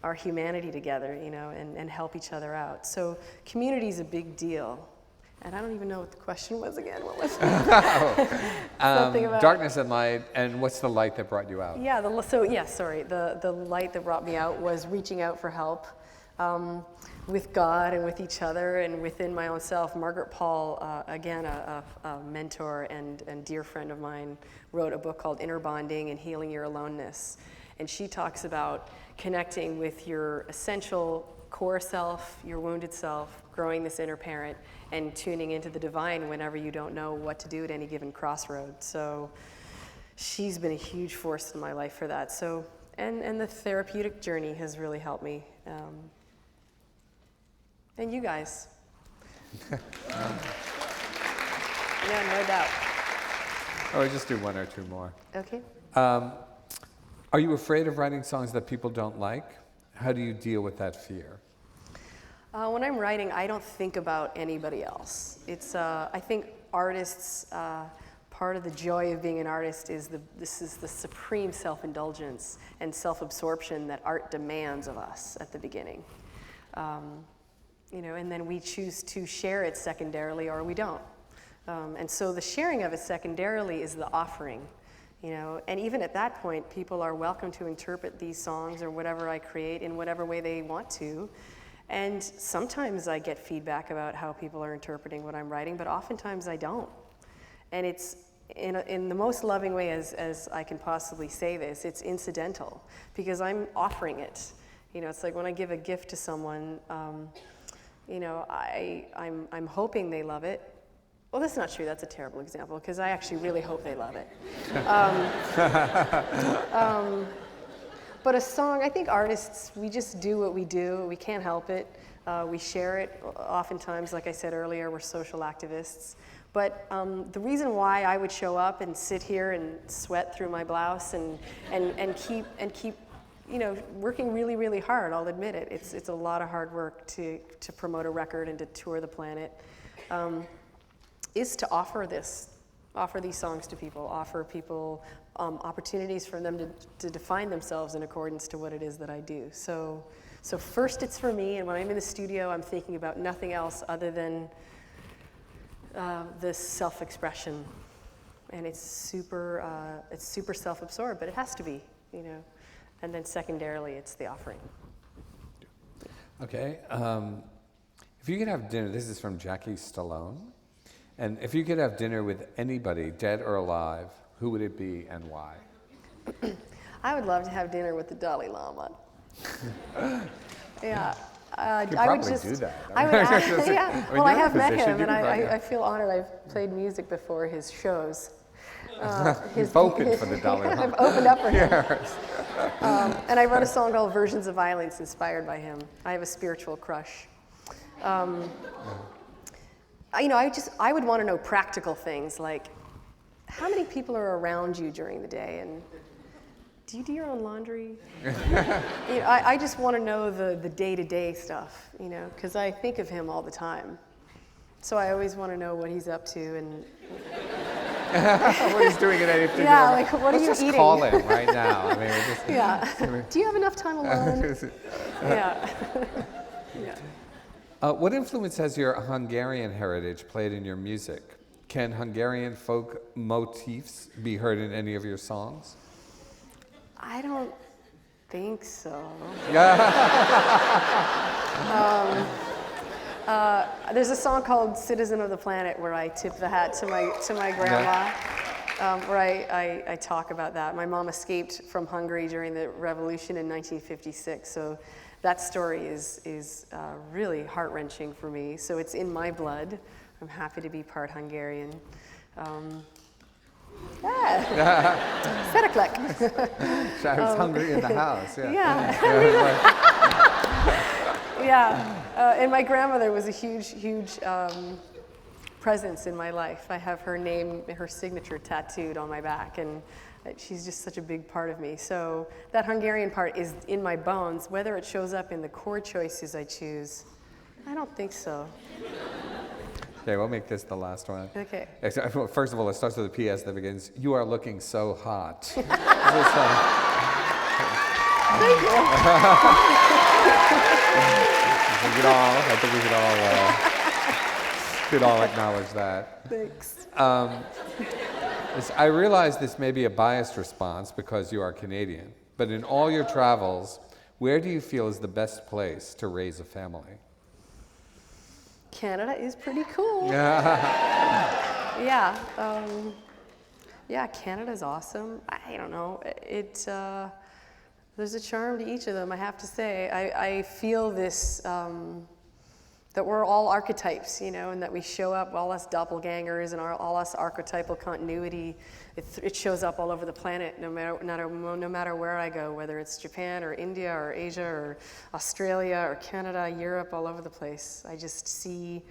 our humanity together, and help each other out. So community is a big deal. And I don't even know what the question was again. What was it? Something about darkness and light, and what's the light that brought you out? Yeah, the light that brought me out was reaching out for help. With God and with each other and within my own self. Margaret Paul, again, a mentor and dear friend of mine, wrote a book called Inner Bonding and Healing Your Aloneness. And she talks about connecting with your essential core self, your wounded self, growing this inner parent, and tuning into the divine whenever you don't know what to do at any given crossroad. So she's been a huge force in my life for that. So, and the therapeutic journey has really helped me. And you guys. No doubt. I'll just do 1 or 2 more. Okay. Are you afraid of writing songs that people don't like? How do you deal with that fear? When I'm writing, I don't think about anybody else. I think artists, part of the joy of being an artist is this is the supreme self-indulgence and self-absorption that art demands of us at the beginning. And then we choose to share it secondarily or we don't. And so the sharing of it secondarily is the offering, and even at that point, people are welcome to interpret these songs or whatever I create in whatever way they want to. And sometimes I get feedback about how people are interpreting what I'm writing, but oftentimes I don't. And it's in the most loving way as I can possibly say this, it's incidental because I'm offering it. It's like when I give a gift to someone, I'm hoping they love it. Well, that's not true. That's a terrible example because I actually really hope they love it. But a song, I think artists, we just do what we do. We can't help it. We share it. Oftentimes, like I said earlier, we're social activists. But the reason why I would show up and sit here and sweat through my blouse and keep working really, really hard, I'll admit it. It's a lot of hard work to promote a record and to tour the planet. Is to offer these songs to people, offer people opportunities for them to define themselves in accordance to what it is that I do. So first it's for me, and when I'm in the studio, I'm thinking about nothing else other than this self-expression, and it's super self-absorbed, but it has to be, And then secondarily, it's the offering. Okay. If you could have dinner, this is from Jackie Stallone. And if you could have dinner with anybody, dead or alive, who would it be and why? I would love to have dinner with the Dalai Lama. You Yeah. could I would probably just do that. I would ask, yeah. Well, I you're in a have met position, him, you and could I feel honored. I've played music before his shows. You've opened for the Dalai Lama. I've opened up for him. Yes. And I wrote a song called Versions of Violence inspired by him. I have a spiritual crush. I would want to know practical things like how many people are around you during the day, and do you do your own laundry? I just want to know the day-to-day stuff, because I think of him all the time. So I always want to know what he's up to and what he's doing at any particular yeah, like what are you Let's just eating? call him right now. I mean, Yeah. Do you have enough time alone? Yeah. Yeah. What influence has your Hungarian heritage played in your music? Can Hungarian folk motifs be heard in any of your songs? I don't think so. There's a song called "Citizen of the Planet" where I tip the hat to my grandma, where I talk about that. My mom escaped from Hungary during the revolution in 1956, so that story is really heart-wrenching for me. So it's in my blood. I'm happy to be part Hungarian. Szereklek. I was hungry in the house. Yeah. Yeah. And my grandmother was a huge presence in my life. I have her name, her signature tattooed on my back, and she's just such a big part of me. So that Hungarian part is in my bones. Whether it shows up in the chord choices I choose, I don't think so. Okay, we'll make this the last one. Okay. First of all, it starts with a PS that begins, "You are looking so hot." Thank you. I think we could all acknowledge that. Thanks. I realize this may be a biased response because you are Canadian, but in all your travels, where do you feel is the best place to raise a family? Canada is pretty cool. Yeah, Canada's awesome. I don't know. There's a charm to each of them, I have to say. I feel this, that we're all archetypes, and that we show up, all us doppelgangers and all us archetypal continuity. It shows up all over the planet, no matter where I go, whether it's Japan or India or Asia or Australia or Canada, Europe, all over the place. I just see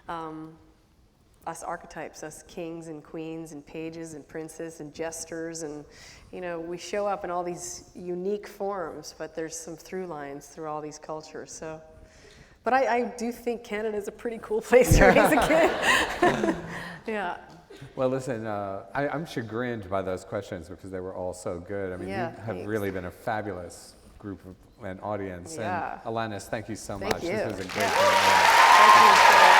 us archetypes, us kings and queens and pages and princes and jesters, and we show up in all these unique forms, but there's some through lines through all these cultures. So But I do think Canada is a pretty cool place to raise a kid. Yeah. Well, listen, I'm chagrined by those questions because they were all so good. I mean, Yeah, you have thanks. really been a fabulous group of, and audience. Yeah. And Alanis, thank you so Thank much. you. This was a great Yeah. time. Thank you.